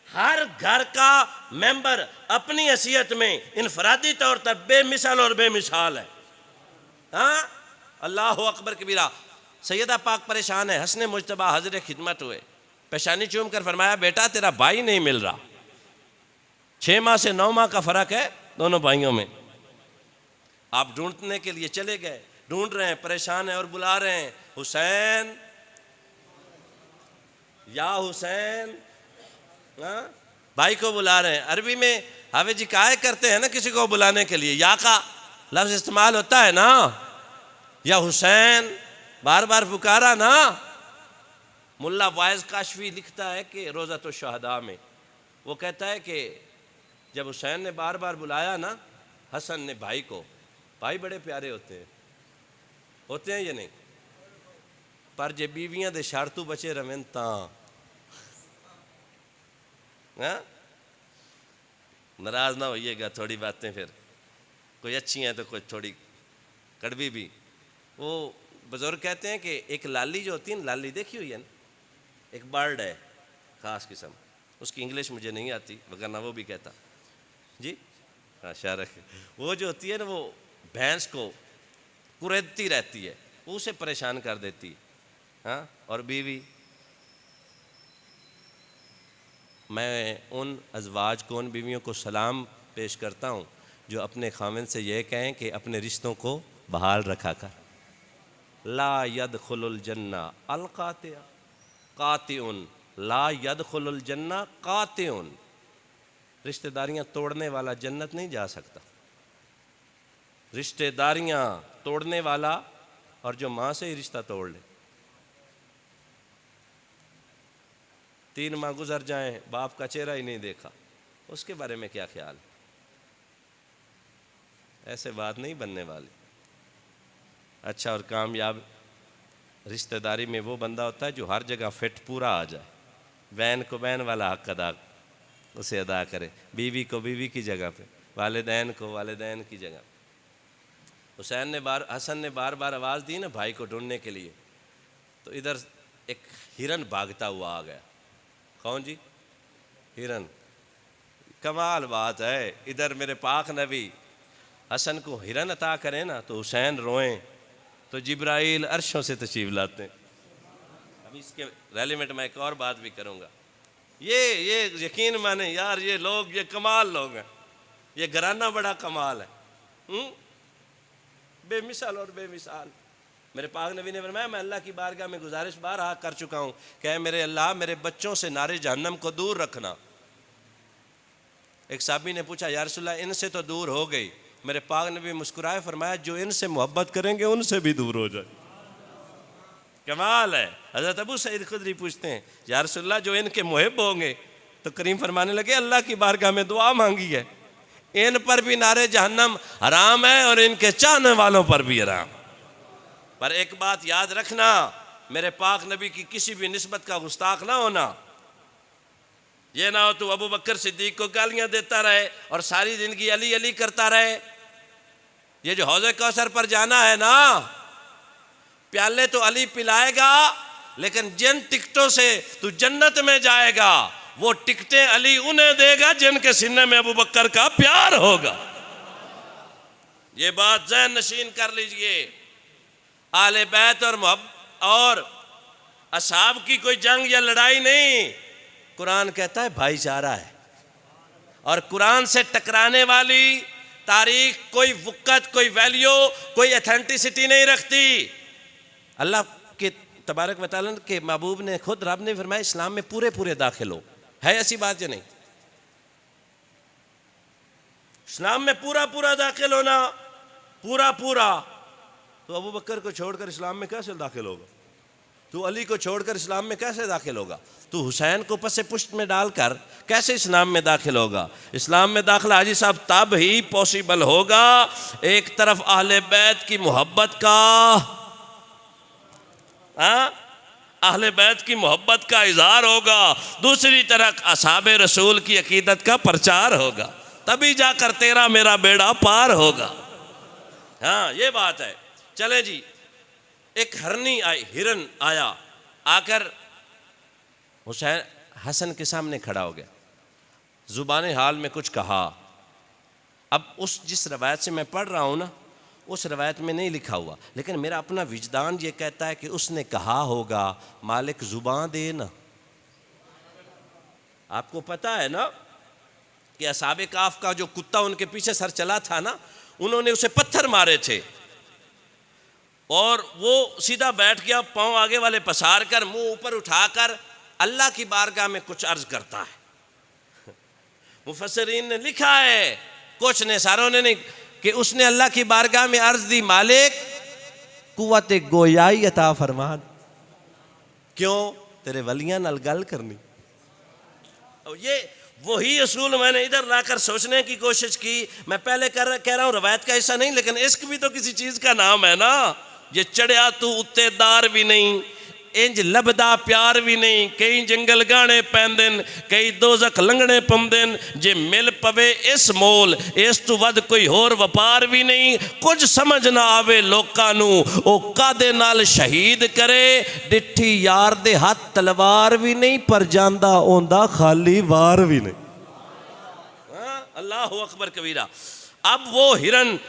A: हर घर का मेंबर अपनी हैसियत में इनफरादी तौर पर बेमिसाल और बेमिसाल है। हाँ, अल्लाह अकबर कबीरा। सैयदा पाक परेशान है, हसने मुजतबा हजर खिदमत हुए, पेशानी चूम कर फरमाया, बेटा तेरा भाई नहीं मिल रहा। 6 माह से 9 माह का फ़र्क है दोनों भाइयों में। आप ढूंढने के लिए चले गए, ढूंढ रहे हैं, परेशान है और बुला रहे हैं, हुसैन या हुसैन। हाँ, भाई को बुला रहे हैं। अरबी में हावे जी काहे करते हैं ना, किसी को बुलाने के लिए या का लफ्ज़ इस्तेमाल होता है ना, या हुसैन, बार बार पुकारा ना। मुल्ला वाइज काशफी लिखता है कि रोज़ातुश शहदा में, वो कहता है कि जब हुसैन ने बार बार बुलाया ना हसन ने भाई को, भाई बड़े प्यारे होते हैं ये नहीं, पर जे बीवियां दे शारतू बचे रवें तां नाराज ना होइएगा, थोड़ी बातें फिर कोई अच्छी हैं तो कोई थोड़ी कड़वी भी। वो बुजुर्ग कहते हैं कि एक लाली जो होती है ना, लाली देखी हुई है ना, एक बर्ड है ख़ास किस्म, उसकी इंग्लिश मुझे नहीं आती वगरना वो भी कहता जी। हाँ, शारक। वो जो होती है ना, वो भैंस को कुरेदती रहती है, उसे परेशान कर देती है। हाँ, और बीवी, मैं उन अज़वाज को, उन बीवियों को सलाम पेश करता हूँ जो अपने खाविंद से यह कहें कि अपने रिश्तों को बहाल रखा कर। ला यदखुलुल जन्ना अल कातिया कातिउन, ला यदखुलुल जन्ना कातिउन, रिश्तेदारियाँ तोड़ने वाला जन्नत नहीं जा सकता। रिश्तेदारियाँ तोड़ने वाला, और जो माँ से ही रिश्ता तोड़ ले, 3 माह गुजर जाएं, बाप का चेहरा ही नहीं देखा, उसके बारे में क्या ख्याल? ऐसे बात नहीं बनने वाली। अच्छा और कामयाब रिश्तेदारी में वो बंदा होता है जो हर जगह फिट पूरा आ जाए, बैन को बैन वाला हक उसे अदा करे, बीवी को बीवी की जगह पे, वालिदैन को वालिदैन की जगह। हसन ने बार बार आवाज़ दी ना भाई को ढूंढने के लिए, तो इधर एक हिरन भागता हुआ आ गया। कौन जी? हिरन। कमाल बात है, इधर मेरे पाक नबी हसन को हिरन अता करें ना तो हुसैन रोएं, तो जिब्राइल अर्शों से तशरीफ लाते हैं। अभी इसके रेलिवेंट मैं एक और बात भी करूँगा। ये यकीन माने यार, ये लोग, ये कमाल लोग हैं, ये घराना बड़ा कमाल है, बेमिसाल और बेमिसाल। मेरे पाक नबी ने फरमाया, मैं अल्लाह की बारगाह में गुजारिश बारहा कर चुका हूँ कि मेरे अल्लाह, मेरे बच्चों से नारे जहन्नम को दूर रखना। एक साहबी ने पूछा, या रसूलल्लाह इनसे तो दूर हो गई। मेरे पाक नबी मुस्कुराए, फरमाया जो इनसे मोहब्बत करेंगे उनसे भी दूर हो जाए। कमाल है। हज़रत अबू सईद खुदरी पूछते हैं, या रसूलल्लाह जो इनके मुहिब होंगे, तो करीम फरमाने लगे अल्लाह की बारगाह में दुआ मांगी है, इन पर भी नारे जहन्नम हराम है और इनके चाहने वालों पर भी हराम। पर एक बात याद रखना, मेरे पाक नबी की किसी भी निस्बत का गुस्ताख ना होना। ये ना हो तो अबू बकर सिद्दीक को गालियां देता रहे और सारी जिंदगी अली अली करता रहे। ये जो हौज़े कौसर पर जाना है ना, प्याले तो अली पिलाएगा, लेकिन जिन टिकटों से तू जन्नत में जाएगा वो टिकटें अली उन्हें देगा जिनके सीने में अबू बकर का प्यार होगा। ये बात ज़हन नशीन कर लीजिए। आले बैत और असहाब की कोई जंग या लड़ाई नहीं, कुरान कहता है भाईचारा है। और कुरान से टकराने वाली तारीख कोई वक़्त, कोई वैल्यू, कोई ऑथेंटिसिटी नहीं रखती। अल्लाह के तबारक व तआला के महबूब ने खुद, रब ने फरमाया इस्लाम में पूरे पूरे दाखिल हो। है ऐसी बात या नहीं? इस्लाम में पूरा पूरा दाखिल होना, पूरा पूरा। तो अबू बकर को छोड़कर इस्लाम में कैसे दाखिल होगा? तू अली को छोड़कर इस्लाम में कैसे दाखिल होगा? तू हुसैन को पसे पुष्ट में डालकर कैसे इस्लाम में दाखिल होगा? इस्लाम में दाखिला हाजी साहब तब ही पॉसिबल होगा, एक तरफ अहले बैत की मोहब्बत का, अहले बैत की मोहब्बत का इजहार होगा, दूसरी तरफ असहाबे रसूल की अकीदत का प्रचार होगा, तभी जाकर तेरा मेरा बेड़ा पार होगा। हाँ, ये बात है। चले जी, एक हिरन आया, आकर हुसैन हसन के सामने खड़ा हो गया, जुबान हाल में कुछ कहा। अब जिस रवायत से मैं पढ़ रहा हूँ ना, उस रवायत में नहीं लिखा हुआ, लेकिन मेरा अपना विजदान ये कहता है कि उसने कहा होगा मालिक जुबान दे ना। आपको पता है ना कि असहाबे काफ का जो कुत्ता उनके पीछे सर चला था ना, उन्होंने उसे पत्थर मारे थे और वो सीधा बैठ गया, पांव आगे वाले पसार कर, मुंह ऊपर उठाकर अल्लाह की बारगाह में कुछ अर्ज करता है। मुफस्सिरीन ने लिखा है, कुछ ने, सारों ने नहीं, कि उसने अल्लाह की बारगाह में अर्ज दी मालिक कुव्वत गोयाई अता फरमा। क्यों? तेरे वलियां नाल गल करनी। और ये वही असूल मैंने इधर लाकर सोचने की कोशिश की। मैं पहले कह रहा हूँ रवायत का हिस्सा नहीं, लेकिन इश्क भी तो किसी चीज का नाम है ना। ये चढ़िया तू उत्तेदार भी नहीं, इंज लभदा प्यार भी नहीं, कई जंगल गाने पैंदन, कई दोजख लंघने पौंदन, जे मिल पवे इस मोल, इस तू वध कोई होर वपार भी नहीं। कुछ समझ ना आवे लोकां नू ओ कादे नाल शहीद करे, डिठी यार दे हाथ तलवार भी नहीं, पर जांदा ओंदा खाली वार भी नहीं। अल्लाहु अकबर कबीरा। अब वो हिरन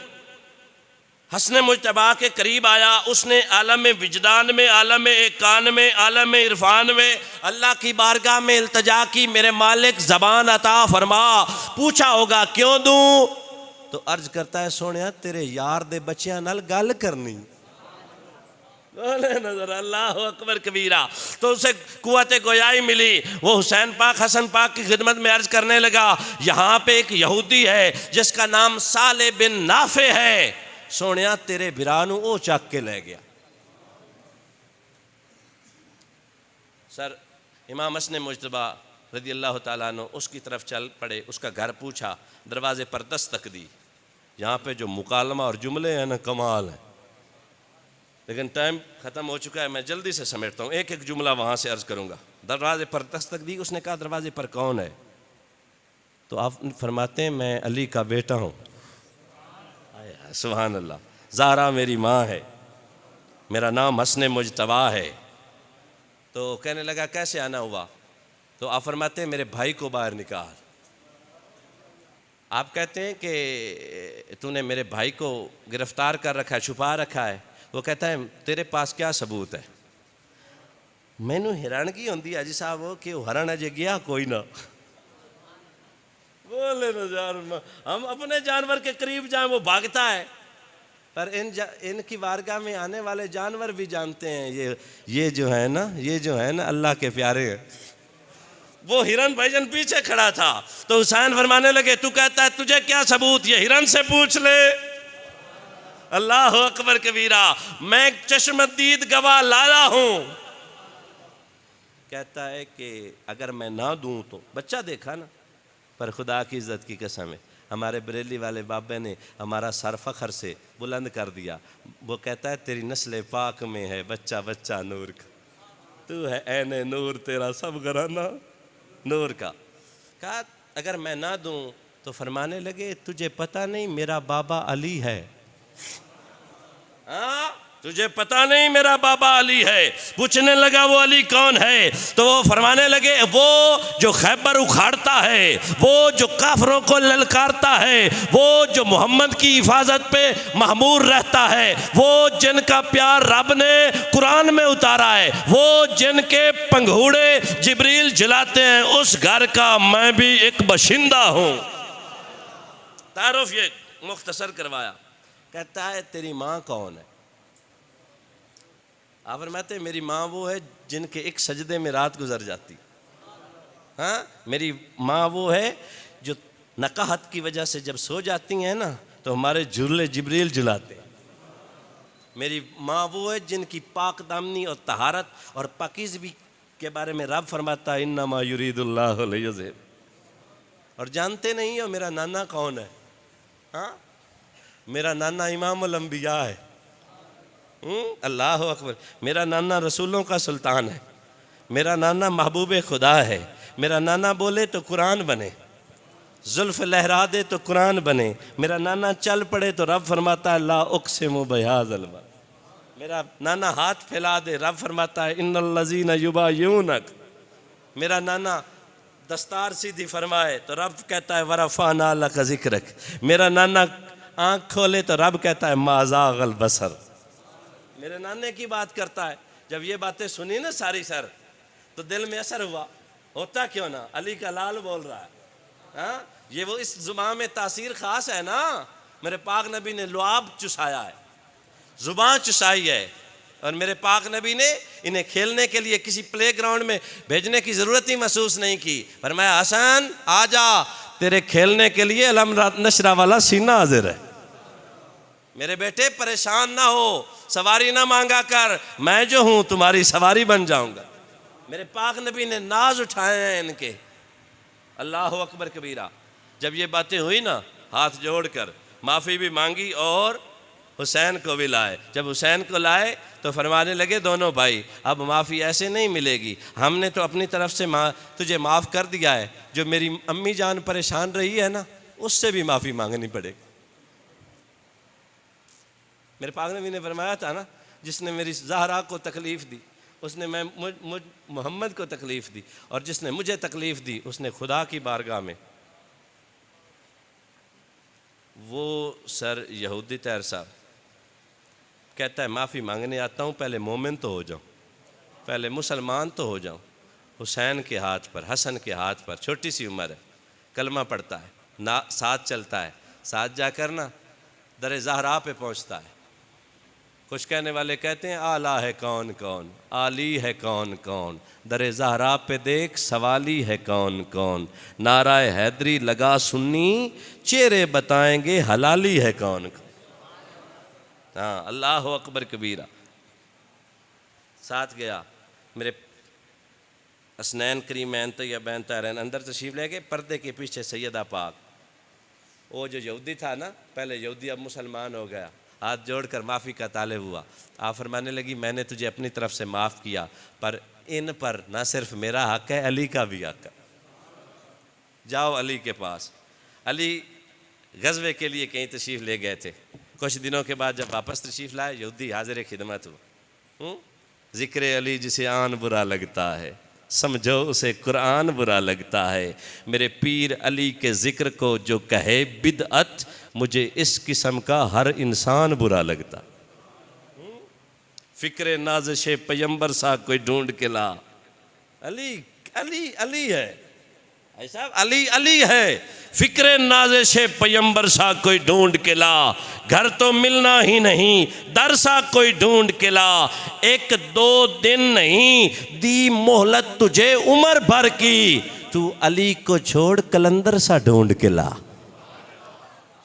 A: हसन मुजतबा के करीब आया, उसने आलम विजदान में, आलम कान में, आलम इरफान में अल्लाह की बारगाह में इल्तजा की, मेरे मालिक ज़बान अता फरमा। पूछा होगा क्यों दूं? तो अर्ज करता है सोनिया तेरे यार दे बच्चियां नाल गल करनी। बोले नजर अल्लाह अकबर कबीरा। तो उसे कुव्वत गोयाई मिली। वो हुसैन पाक, हसन पाक की खिदमत में अर्ज करने लगा, यहाँ पे एक यहूदी है जिसका नाम साले बिन नाफे है, सोनिया तेरे बिरा नू ओ चक के ले गया। सर इमाम हसन मुजतबा रज़ी अल्लाह तआला अन्हु उसकी तरफ चल पड़े, उसका घर पूछा, दरवाजे पर दस्तक दी। यहाँ पे जो मुकालमा और जुमले हैं ना, कमाल है, लेकिन टाइम ख़त्म हो चुका है, मैं जल्दी से समेटता हूँ, एक एक जुमला वहाँ से अर्ज़ करूँगा। दरवाजे पर दस्तक दी, उसने कहा दरवाजे पर कौन है? तो आप फरमाते हैं मैं अली का बेटा हूँ। सुभान अल्लाह। ज़हरा मेरी माँ है, मेरा नाम हसन मुजतबा है। तो कहने लगा कैसे आना हुआ? तो आप फरमाते हैं मेरे भाई को बाहर निकाल। आप कहते हैं कि तूने मेरे भाई को गिरफ्तार कर रखा है, छुपा रखा है। वो कहता है तेरे पास क्या सबूत है? मैनू हैरानगी होंदी है जी साहब कि हरण अजे गया कोई ना। बोले ना हम अपने जानवर के करीब जाएं वो भागता है, पर इनकी वारगाह में आने वाले जानवर भी जानते हैं ये जो है ना, ये जो है ना अल्लाह के प्यारे हैं। वो हिरन भाईजान पीछे खड़ा था, तो हुसैन फरमाने लगे तू कहता है तुझे क्या सबूत? ये हिरन से पूछ ले। अल्लाह अकबर कबीरा। मैं चश्मदीद गवाह लाया हूं। कहता है कि अगर मैं ना दूं तो, बच्चा देखा ना, पर खुदा की इज्जत की कसम है हमारे बरेली वाले बाबे ने हमारा सर फखर से बुलंद कर दिया। वो कहता है तेरी नस्ल पाक में है बच्चा बच्चा नूर का, तू है ऐने नूर, तेरा सब घराना नूर का। कहा अगर मैं ना दूं तो फरमाने लगे तुझे पता नहीं मेरा बाबा अली है। हाँ, तुझे पता नहीं मेरा बाबा अली है। पूछने लगा वो अली कौन है, तो वो फरमाने लगे वो जो खैबर उखाड़ता है, वो जो काफरों को ललकारता है, वो जो मोहम्मद की हिफाजत पे महमूर रहता है, वो जिनका प्यार रब ने कुरान में उतारा है, वो जिनके पंघूड़े जिब्रील जलाते हैं, उस घर का मैं भी एक बशिंदा हूँ। तारुफ ये मुख्तसर करवाया। कहता है तेरी माँ कौन है? आप फरमाते मेरी माँ वो है जिनके एक सजदे में रात गुजर जाती। हाँ, मेरी माँ वो है जो नकाहत की वजह से जब सो जाती हैं ना तो हमारे झूले जिब्रील झुलाते हैं। मेरी माँ वो है जिनकी पाक दामनी और तहारत और पाकीज़गी के बारे में रब फरमाता है इन्नमा युरीदुल्लाहु लियुज़हिब। और जानते नहीं हो मेरा नाना कौन है? हाँ, मेरा नाना इमामुल अंबिया है। अल्लाह अकबर। मेरा नाना रसूलों का सुल्तान है। मेरा नाना महबूब खुदा है। मेरा नाना बोले तो कुरान बने, जुल्फ लहरा दे तो कुरान बने। मेरा नाना चल पड़े तो रब फरमाता है ला उक़सिमु बिहाज़िल बलद। मेरा नाना हाथ फैला दे, रब फरमाता है इन्नल लज़ीना युबाय्यूनक। मेरा नाना दस्तार सीधी फरमाए तो रब कहता है वरफ़अना लका ज़िक्रक। मेरा नाना आँख खोले तो रब कहता है मा ज़ाग़ल बसर। मेरे नाने की बात करता है। जब ये बातें सुनी ना सारी सर, तो दिल में असर हुआ। होता क्यों ना, अली का लाल बोल रहा है। हाँ, ये वो इस जुबान में तासीर ख़ास है ना। मेरे पाक नबी ने लुआब चुसाया है, जुबान चुसाई है, और मेरे पाक नबी ने इन्हें खेलने के लिए किसी प्ले ग्राउंड में भेजने की ज़रूरत ही महसूस नहीं की। फरमाया हसन आजा, तेरे खेलने के लिए अलम नशरा वाला सीना हाजिर है। मेरे बेटे परेशान ना हो, सवारी ना मांगा कर, मैं जो हूँ तुम्हारी सवारी बन जाऊँगा। मेरे पाक नबी ने नाज उठाए हैं इनके। अल्लाह अकबर कबीरा। जब ये बातें हुई ना, हाथ जोड़कर माफ़ी भी मांगी और हुसैन को भी लाए। जब हुसैन को लाए तो फरमाने लगे दोनों भाई अब माफ़ी ऐसे नहीं मिलेगी, हमने तो अपनी तरफ से तुझे माफ़ कर दिया है, जो मेरी अम्मी जान परेशान रही है ना उससे भी माफ़ी मांगनी पड़ेगी। मेरे पाक नबी ने फरमाया था ना, जिसने मेरी ज़हरा को तकलीफ़ दी उसने मुझ मोहम्मद को तकलीफ़ दी, और जिसने मुझे तकलीफ़ दी उसने खुदा की बारगाह में। वो सर यहूदी तैर साहब कहता है माफ़ी मांगने आता हूँ, पहले मोमिन तो हो जाऊँ, पहले मुसलमान तो हो जाऊँ। हुसैन के हाथ पर, हसन के हाथ पर, छोटी सी उम्र है, कलमा पढ़ता है ना, साथ चलता है, साथ जाकर ना दर ज़हरा पे पहुँचता है। कुछ कहने वाले कहते हैं आला है कौन कौन, आली है कौन कौन, दर ज़हरा पे देख सवाली है कौन कौन, नाराए हैदरी लगा सुन्नी, चेहरे बताएंगे हलाली है कौन कौन। हाँ, अल्लाह अकबर कबीरा। साथ गया मेरे असनैन करीमैन तैयबैन ताहरैन, अंदर तशरीफ़ ले गए, पर्दे के पीछे सैयदा पाक। वो जो यहूदी था ना, पहले यहूदी अब मुसलमान हो गया, हाथ जोड़कर माफ़ी का तालिब हुआ। आप फरमाने लगी मैंने तुझे अपनी तरफ से माफ़ किया, पर इन पर ना सिर्फ मेरा हक़ है, अली का भी हक़ है। जाओ अली के पास। अली गज़वे के लिए कहीं तशरीफ़ ले गए थे। कुछ दिनों के बाद जब वापस तशरीफ़ लाए, यहूदी हाजिर खिदमत हुआ। ज़िक्र अली जिसे आन बुरा लगता है, समझो उसे कुरान बुरा लगता है। मेरे पीर अली के ज़िक्र को जो कहे बिदअत, मुझे इस किस्म का हर इंसान बुरा लगता। फ़िक्र नाज़िश पैगंबर सा कोई ढूंढ के ला। अली अली अली है ऐसा, अली अली है। फ़िक्र नाज़िश पैगंबर सा कोई ढूंढ के ला, घर तो मिलना ही नहीं, दर सा कोई ढूंढ के ला। एक दो दिन नहीं दी मोहलत तुझे उम्र भर की, तू अली को छोड़ कलंदर सा ढूंढ के ला।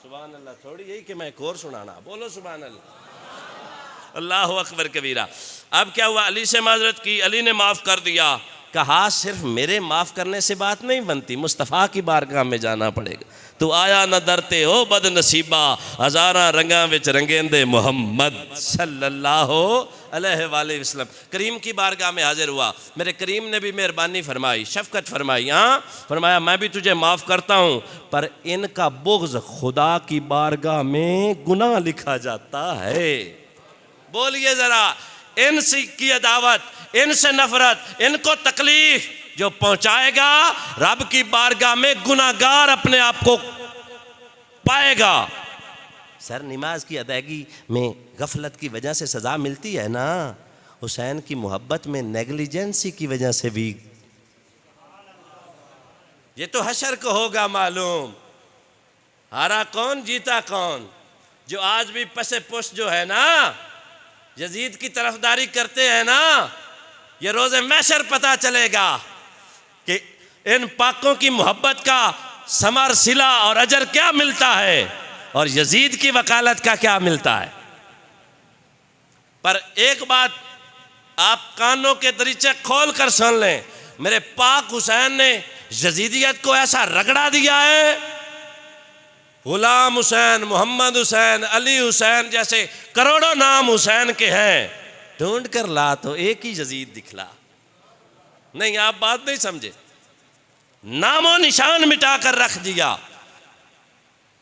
A: सुभान अल्लाह। थोड़ी यही कि मैं एक और सुनाना, बोलो सुभान अल्लाह। अल्लाह अकबर कबीरा। अब क्या हुआ, अली से माजरत की, अली ने माफ़ कर दिया। कहा सिर्फ मेरे माफ़ करने से बात नहीं बनती, मुस्तफ़ा की बारगाह में जाना पड़ेगा। तो आया न डरते हो बदनसीबा, हज़ारा रंगा विच रंगेंदे मोहम्मद सल्लल्लाहु अलैहि वसल्लम। करीम की बारगाह में हाजिर हुआ। मेरे करीम ने भी मेहरबानी फरमाई, शफ़क़त फरमाई। हाँ, फरमाया मैं भी तुझे माफ़ करता हूँ, पर इनका बुग़्ज़ खुदा की बारगाह में गुनाह लिखा जाता है। बोलिए जरा, इनसे की अदावत, इनसे नफरत, इनको तकलीफ जो पहुंचाएगा, रब की बारगाह में गुनाहगार अपने आप को पाएगा। सर, नमाज की अदायगी में गफलत की वजह से सज़ा मिलती है ना, हुसैन की मोहब्बत में नेगलिजेंसी की वजह से भी। ये तो हशर को होगा मालूम, हारा कौन जीता कौन। जो आज भी पसे पुश जो है ना, यजीद की तरफदारी करते हैं ना, ये रोज़े महशर पता चलेगा कि इन पाकों की मोहब्बत का समर सिला और अजर क्या मिलता है और यजीद की वकालत का क्या मिलता है। पर एक बात आप कानों के दरीचे खोल कर सुन लें, मेरे पाक हुसैन ने यजीदियत को ऐसा रगड़ा दिया है, गुलाम हुसैन, मोहम्मद हुसैन, अली हुसैन जैसे करोड़ों नाम हुसैन के हैं, ढूंढ कर ला तो एक ही यजीद दिखला। नहीं, आप बात नहीं समझे, नामो निशान मिटा कर रख दिया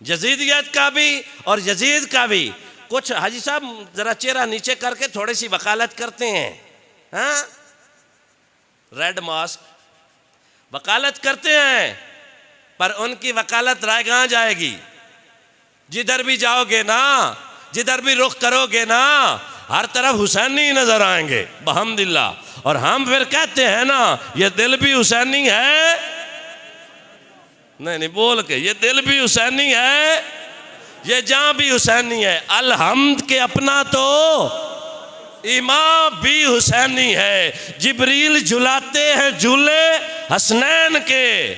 A: यजीदियत का भी और यजीद का भी। कुछ हाजी साहब जरा चेहरा नीचे करके थोड़ी सी वकालत करते हैं, हाँ, रेड मास्क वकालत करते हैं, पर उनकी वकालत रायगां जाएगी। जिधर भी जाओगे ना, जिधर भी रुख करोगे ना, हर तरफ हुसैनी नजर आएंगे बहम्दिल्लाह। और हम फिर कहते हैं ना, ये दिल भी हुसैनी है, नहीं बोल के, ये दिल भी हुसैनी है, ये जान भी हुसैनी है। अलहम्द के अपना तो इमाम भी हुसैनी है। जिब्रील झुलाते हैं झूले हसनैन के,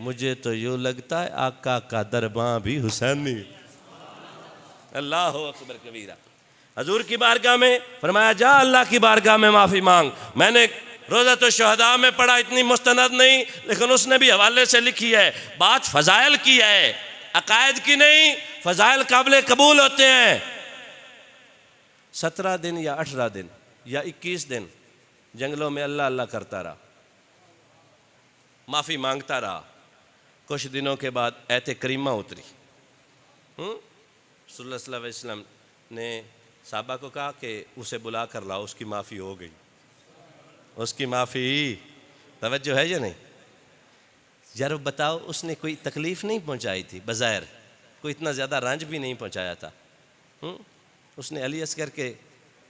A: मुझे तो यूं लगता है आका का दरबार भी हुसैनी। अल्लाह अकबर कबीरा। हजूर की बारगाह में फरमाया, जा अल्लाह की बारगाह में माफ़ी मांग। मैंने रोज़ातो शुहदा में पढ़ा, इतनी मुस्तनद नहीं, लेकिन उसने भी हवाले से लिखी है। बात फ़ज़ाइल की है, अकायद की नहीं। फ़ज़ाइल काबिल कबूल होते हैं। 17 दिन या 18 दिन या 21 दिन जंगलों में अल्लाह अल्लाह करता रहा, माफ़ी मांगता रहा। कुछ दिनों के बाद ऐते करीमा उतरी। सल्लल्लाहु अलैहि वसल्लम ने साहबा को कहा कि उसे बुला कर लाओ, उसकी माफ़ी हो गई। उसकी माफ़ी, तवज्जो है या नहीं? यार बताओ, उसने कोई तकलीफ़ नहीं पहुंचाई थी, बज़ाहिर कोई इतना ज़्यादा रंज भी नहीं पहुंचाया था। उसने अली असगर के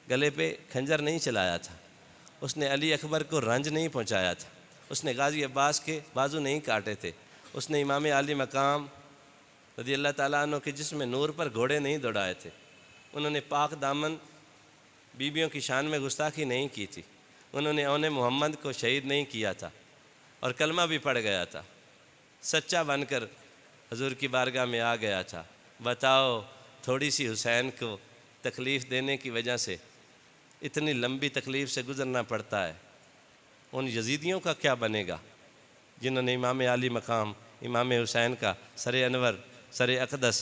A: गले पे खंजर नहीं चलाया था, उसने अली अकबर को रंज नहीं पहुंचाया था, उसने गाजी अब्बास के बाजू नहीं काटे थे, उसने इमाम आली मकाम रज़ी अल्लाह ताला अन्हु के जिस्म नूर पर घोड़े नहीं दौड़ाए थे, उन्होंने पाक दामन बीबियों की शान में गुस्ताखी नहीं की थी, उन्होंने औने मोहम्मद को शहीद नहीं किया था और कलमा भी पड़ गया था, सच्चा बनकर हजूर की बारगाह में आ गया था। बताओ, थोड़ी सी हुसैन को तकलीफ़ देने की वजह से इतनी लंबी तकलीफ़ से गुज़रना पड़ता है, उन यजीदियों का क्या बनेगा जिन्होंने इमाम आली मकाम इमाम हुसैन का सर अनवर, सर अक़दस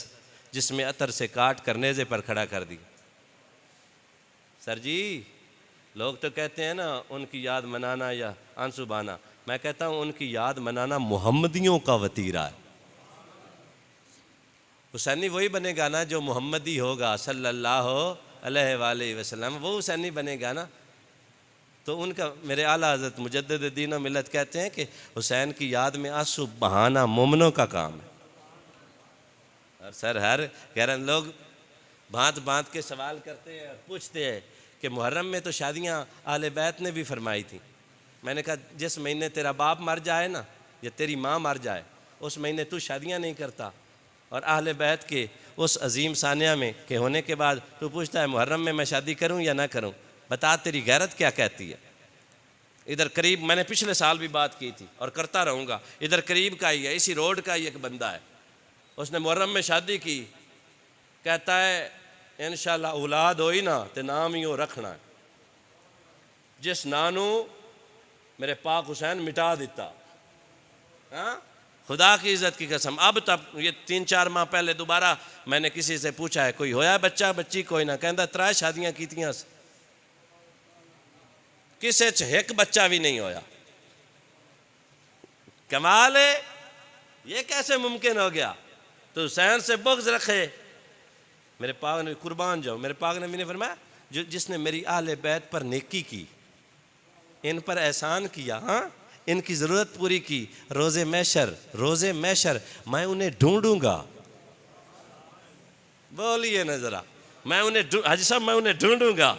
A: जिसमें अतर से काट कर नेज़े पर खड़ा कर दी। सर जी, लोग तो कहते हैं ना उनकी याद मनाना या आंसू बहाना, मैं कहता हूँ उनकी याद मनाना मोहम्मदियों का वतीरा है। हुसैनी वही बनेगा ना जो मोहम्मदी होगा सल्लल्लाहु अलैहि वसल्लम, वो हुसैनी बनेगा ना। तो उनका मेरे आला हज़रत मुजद्दिद दीन और मिल्लत कहते हैं कि हुसैन की याद में आंसू बहाना मोमिनों का काम है। और सर हर गैरन लोग भांत भांत के सवाल करते हैं और पूछते हैं कि मुहर्रम में तो शादियाँ आले बैत ने भी फरमाई थी। मैंने कहा, जिस महीने तेरा बाप मर जाए ना या तेरी माँ मर जाए, उस महीने तू शादियाँ नहीं करता, और अहले बैत के उस अजीम सानिया में के होने के बाद तू पूछता है मुहर्रम में मैं शादी करूं या ना करूं, बता तेरी गैरत क्या कहती है। इधर करीब, मैंने पिछले साल भी बात की थी और करता रहूँगा, इधर करीब का ही है, इसी रोड का ही एक बंदा है, उसने मुहर्रम में शादी की, कहता है इंशाल्लाह औलाद होई ना तो नाम ही वो रखना है जिस नानू मेरे पाक हुसैन मिटा दिता। हाँ, खुदा की इज़्ज़त की कसम। अब तब ये 3-4 माह पहले दोबारा मैंने किसी से पूछा है कोई होया बच्चा बच्ची, कोई ना, कहता 3 शादियाँ कीतियां, किसे च एक बच्चा भी नहीं होया। कमाल है, ये कैसे मुमकिन हो गया? तो हुसैन से बुग़्ज़ रखे। मेरे पाक ने कुर्बान जाओ, मेरे पाक नबी ने फरमाया जिसने मेरी आले बैत पर नेकी की, इन पर एहसान किया, हाँ, इनकी ज़रूरत पूरी की, रोज़े मैशर मैं उन्हें ढूंढूंगा। बोलिए ना ज़रा, मैं उन्हें हाजी साहब मैं उन्हें ढूंढूंगा,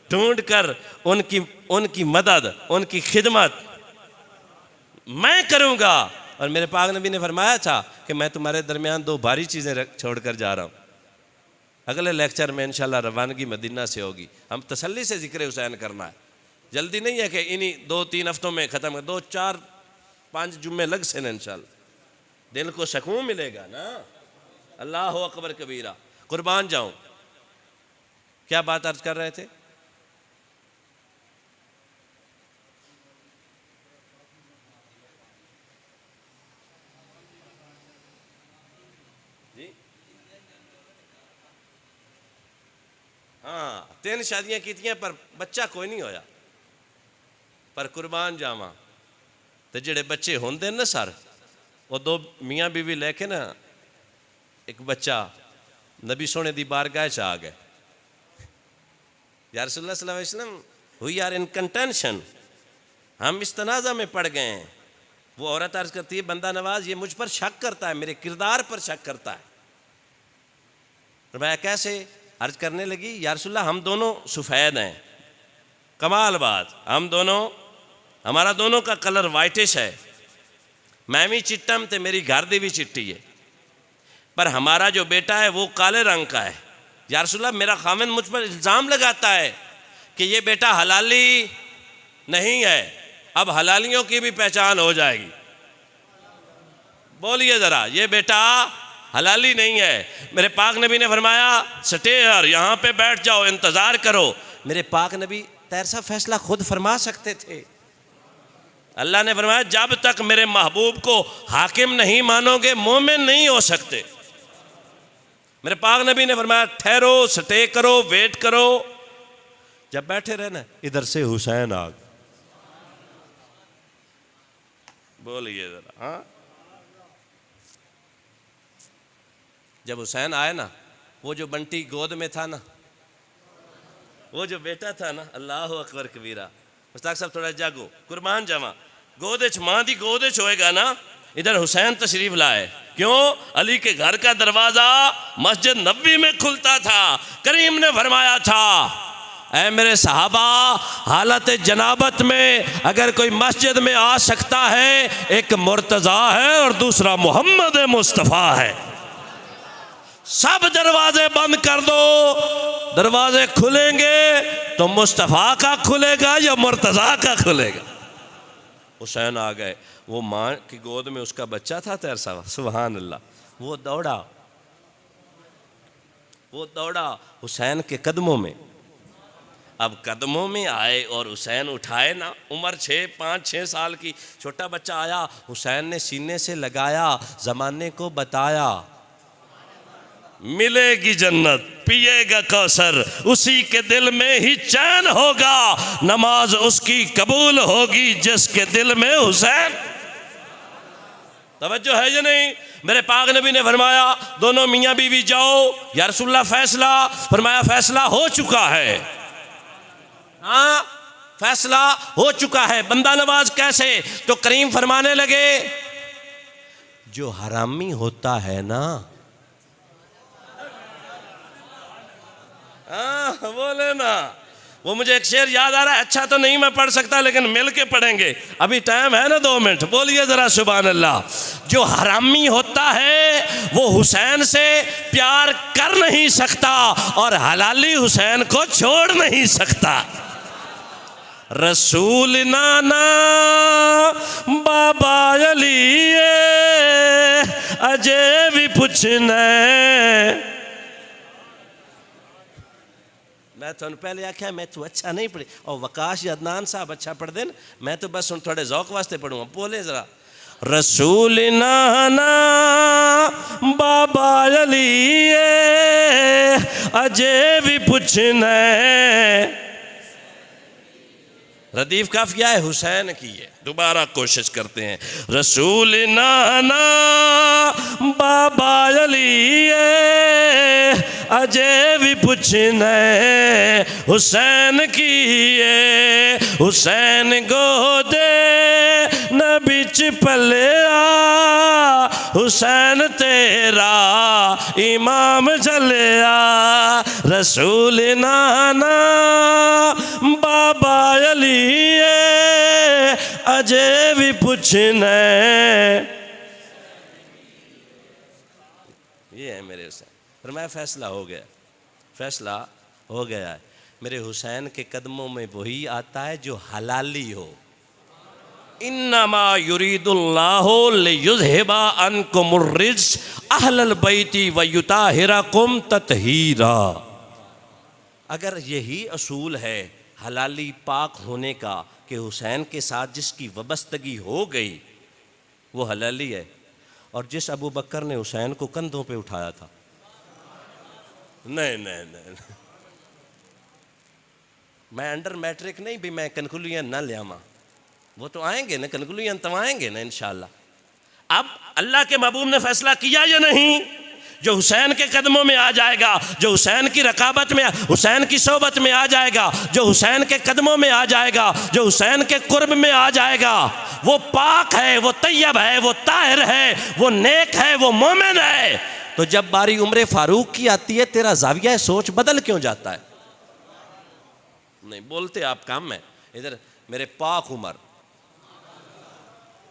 A: ढूंढ कर उनकी मदद, उनकी खिदमत मैं करूंगा। और मेरे पाक नबी ने फरमाया था कि मैं तुम्हारे दरमियान दो भारी चीज़ें छोड़ कर जा रहा हूँ। अगले लेक्चर में इंशाल्लाह रवानगी मदीना से होगी। हम तसल्ली से जिक्र हुसैन करना है, जल्दी नहीं है कि इन्हीं 2-3 हफ्तों में ख़त्म, 2-4-5 जुम्मे लग से इंशाल्लाह, दिल को सुकून मिलेगा ना। अल्लाह अकबर कबीरा, कुर्बान जाऊं। क्या बात अर्ज कर रहे थे? हाँ, 3 शादियां की पर बच्चा कोई नहीं होया। पर कुर्बान जावा तो जेड़े बच्चे होंदे ना सर, वो 2 मियाँ बीवी लेके ना एक बच्चा नबी सोने दी बारगाह च आ गए। या रसूलुल्लाह सल्लल्लाहु अलैहि वसल्लम, वी आर इन कंटेंशन, हम इस तनाज़ा में पड़ गए हैं। वो औरत अर्ज करती है, बंदा नवाज ये मुझ पर शक करता है, मेरे किरदार पर शक करता है। मैं कैसे? अर्ज करने लगी, या रसूलुल्लाह हम दोनों सफ़ेद हैं, कमाल बात, हम दोनों, हमारा दोनों का कलर वाइटिश है, मैं भी चिट्टम ते मेरी घर दी भी चिट्टी है, पर हमारा जो बेटा है वो काले रंग का है। या रसूलुल्लाह मेरा खामिन मुझ पर इल्ज़ाम लगाता है कि ये बेटा हलाली नहीं है, अब हलालियों की भी पहचान हो जाएगी। बोलिए ज़रा, ये बेटा हलाली नहीं है। मेरे पाक नबी ने फरमाया स्टे यार, यहाँ पे बैठ जाओ, इंतज़ार करो। मेरे पाक नबी तैरसा फैसला खुद फरमा सकते थे। अल्लाह ने फरमाया जब तक मेरे महबूब को हाकिम नहीं मानोगे मोमिन नहीं हो सकते। मेरे पाक नबी ने फरमाया ठहरो, स्टे करो, वेट करो। जब बैठे रहे ना, इधर से हुसैन आ गए। बोलिए जरा, हाँ। जब हुसैन आए ना, वो जो बंटी गोद में था ना, वो जो बेटा था ना, अल्लाह अकबर कबीरा। मुश्ताक साहब थोड़ा जागो, कुर्बान जावा, गोद मां दी गोद होएगा ना। इधर हुसैन तशरीफ लाए, क्यों? अली के घर का दरवाजा मस्जिद नबी में खुलता था। करीम ने फरमाया था, ऐ मेरे सहाबा, हालत जनाबत में अगर कोई मस्जिद में आ सकता है, एक मुर्तज़ा है और दूसरा मोहम्मद मुस्तफ़ा है। सब दरवाजे बंद कर दो, दरवाजे खुलेंगे तो मुस्तफ़ा का खुलेगा या मुर्तज़ा का खुलेगा। हुसैन आ गए, वो माँ की गोद में उसका बच्चा था तैरसा, सुभान अल्लाह। वो दौड़ा हुसैन के कदमों में। अब कदमों में आए और हुसैन उठाए ना, उम्र 5-6 साल की, छोटा बच्चा आया, हुसैन ने सीने से लगाया, ज़माने को बताया मिलेगी जन्नत, पिएगा कौसर, उसी के दिल में ही चैन होगा, नमाज उसकी कबूल होगी जिसके दिल में हुसैन। तवज्जो है या नहीं? मेरे पाक नबी ने फरमाया दोनों मियाँ बीवी जाओ। या रसूलुल्लाह फैसला, फरमाया फैसला हो चुका है। हाँ, फैसला हो चुका है। बंदा नवाज कैसे? तो करीम फरमाने लगे, जो हरामी होता है ना, हाँ बोले ना, वो मुझे एक शेर याद आ रहा है, अच्छा तो नहीं मैं पढ़ सकता लेकिन मिल के पढ़ेंगे, अभी टाइम है ना 2 मिनट। बोलिए जरा सुभान अल्लाह। जो हरामी होता है वो हुसैन से प्यार कर नहीं सकता और हलाली हुसैन को छोड़ नहीं सकता। रसूल नाना बाबा अली अजय भी पूछने। मैं तो पहले आख्या मैं तू अच्छा नहीं पढ़ी, और वकाश या अदनान साहब अच्छा पढ़ देन, मैं तो बस थोड़े जौक वास्ते पढ़ूंगा। बोले जरा, रसूल नाना बाबा अली अजय भी पूछने। रदीफ काफिया है, हुसैन की है। दोबारा कोशिश करते हैं, रसूल नाना बाबा अली अजे भी पुछने हुसैन की है। हुसैन गोदे न बिच पलिया, हुसैन तेरा इमाम चलिया। रसूल नाना बाबा अली अजे भी पूछने। ये है मेरे हुसैन। फिर मैं फैसला हो गया, फैसला हो गया है। मेरे हुसैन के कदमों में वही आता है जो हलाली हो। इन्नमा युरीदुल्लाहु लियुज़हिबा अन्कुमुर रिज्स अहलल बैती व युताहिरकुम तत्हीरा। अगर यही असूल है हलाली पाक होने का कि हुसैन के साथ जिसकी वबस्तगी हो गई वो हलाली है। और जिस अबू बकर ने हुसैन को कंधों पे उठाया था, नहीं नहीं नहीं, मैं अंडर मैट्रिक नहीं भी मैं कनकुलियन ना लियामा, वो तो आएंगे ना, कनकुलियन तो आएंगे ना इंशाअल्लाह। अब अल्लाह के महबूब ने फैसला किया या नहीं, जो हुसैन के कदमों में आ जाएगा, जो हुसैन की रकाबत में, हुसैन की सोबत में आ जाएगा, जो हुसैन के कदमों में आ जाएगा, जो हुसैन के कुर्ब में आ जाएगा, वो पाक है, वो तैयब है, वो ताहिर है, वो नेक है, वो मोमिन है। तो जब बारी उम्र फारूक की आती है, तेरा जाविया सोच बदल क्यों जाता है? नहीं बोलते आप काम में। इधर मेरे पाक उमर,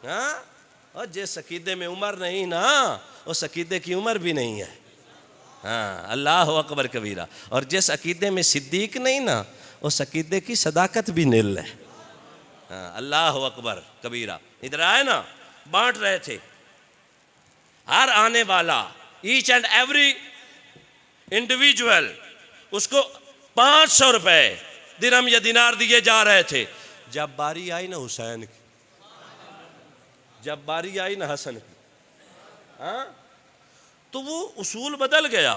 A: हाँ, और जिस अकीदे में उमर नहीं ना, उस अकीदे की उम्र भी नहीं है। हाँ, अल्लाह अकबर कबीरा। और जिस अकीदे में सिद्दीक नहीं ना, उस अकीदे की सदाकत भी नील है। हाँ, अल्लाह अकबर कबीरा। इधर आए ना, बांट रहे थे, हर आने वाला ईच एंड एवरी इंडिविजुअल उसको 500 रुपए दिरहम या दिनार दिए जा रहे थे। जब बारी आई ना हुसैन की, जब बारी आई ना हसन की, हाँ, तो वो उसूल बदल गया।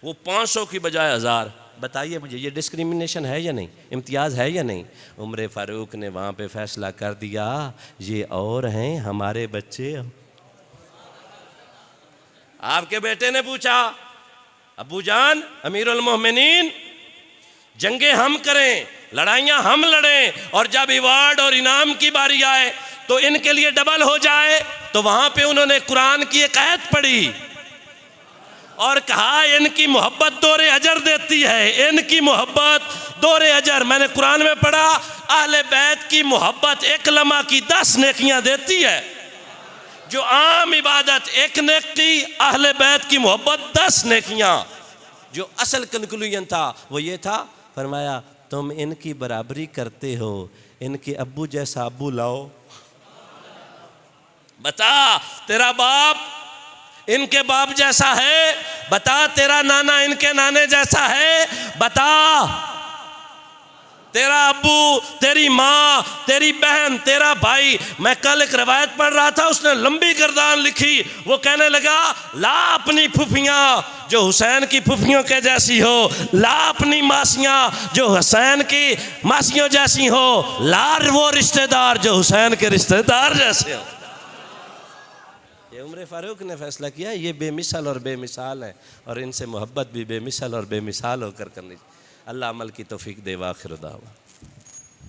A: वो 500 की बजाय 1000। बताइए मुझे, ये डिस्क्रिमिनेशन है या नहीं, इम्तियाज़ है या नहीं? उमर फारूक ने वहाँ पे फैसला कर दिया, ये और हैं हमारे बच्चे। आपके बेटे ने पूछा, अबू जान अमीरुल मोमिनीन, जंगे हम करें, लड़ाइयाँ हम लड़ें, और जब अवार्ड और इनाम की बारी आए तो इनके लिए डबल हो जाए। तो वहाँ पे उन्होंने कुरान की एक आयत पढ़ी और कहा इनकी मोहब्बत दोरे अजर देती है, इनकी मोहब्बत दोरे अजर। मैंने कुरान में पढ़ा, अहले बैत की मोहब्बत एक लम्हा की 10 नेकियां देती है। जो आम इबादत एक नेकी, अहले बैत की मोहब्बत 10 नेकियां। जो असल कंक्लूजन था वो ये था, फरमाया तुम इनकी बराबरी करते हो, इनके अब्बू जैसा अब्बू लाओ। बता तेरा बाप इनके बाप जैसा है, बता तेरा नाना इनके नाने जैसा है, बता तेरा अब्बू, तेरी माँ, तेरी बहन, तेरा भाई। मैं कल एक रवायत पढ़ रहा था, उसने लंबी गर्दान लिखी। वो कहने लगा, ला अपनी फुफियाँ जो हुसैन की फुफियों के जैसी हो, ला अपनी मासियाँ जो हुसैन की मासियों जैसी हो, ला वो रिश्तेदार जो हुसैन के रिश्तेदार जैसे हो। ये उमर फारूक ने फैसला किया, ये बेमिसाल और बेमिसाल है, और इनसे मोहब्बत भी बेमिसाल और बेमिसाल होकर करनी। अल्लाह अमल की तौफीक दे। आखिर दावा।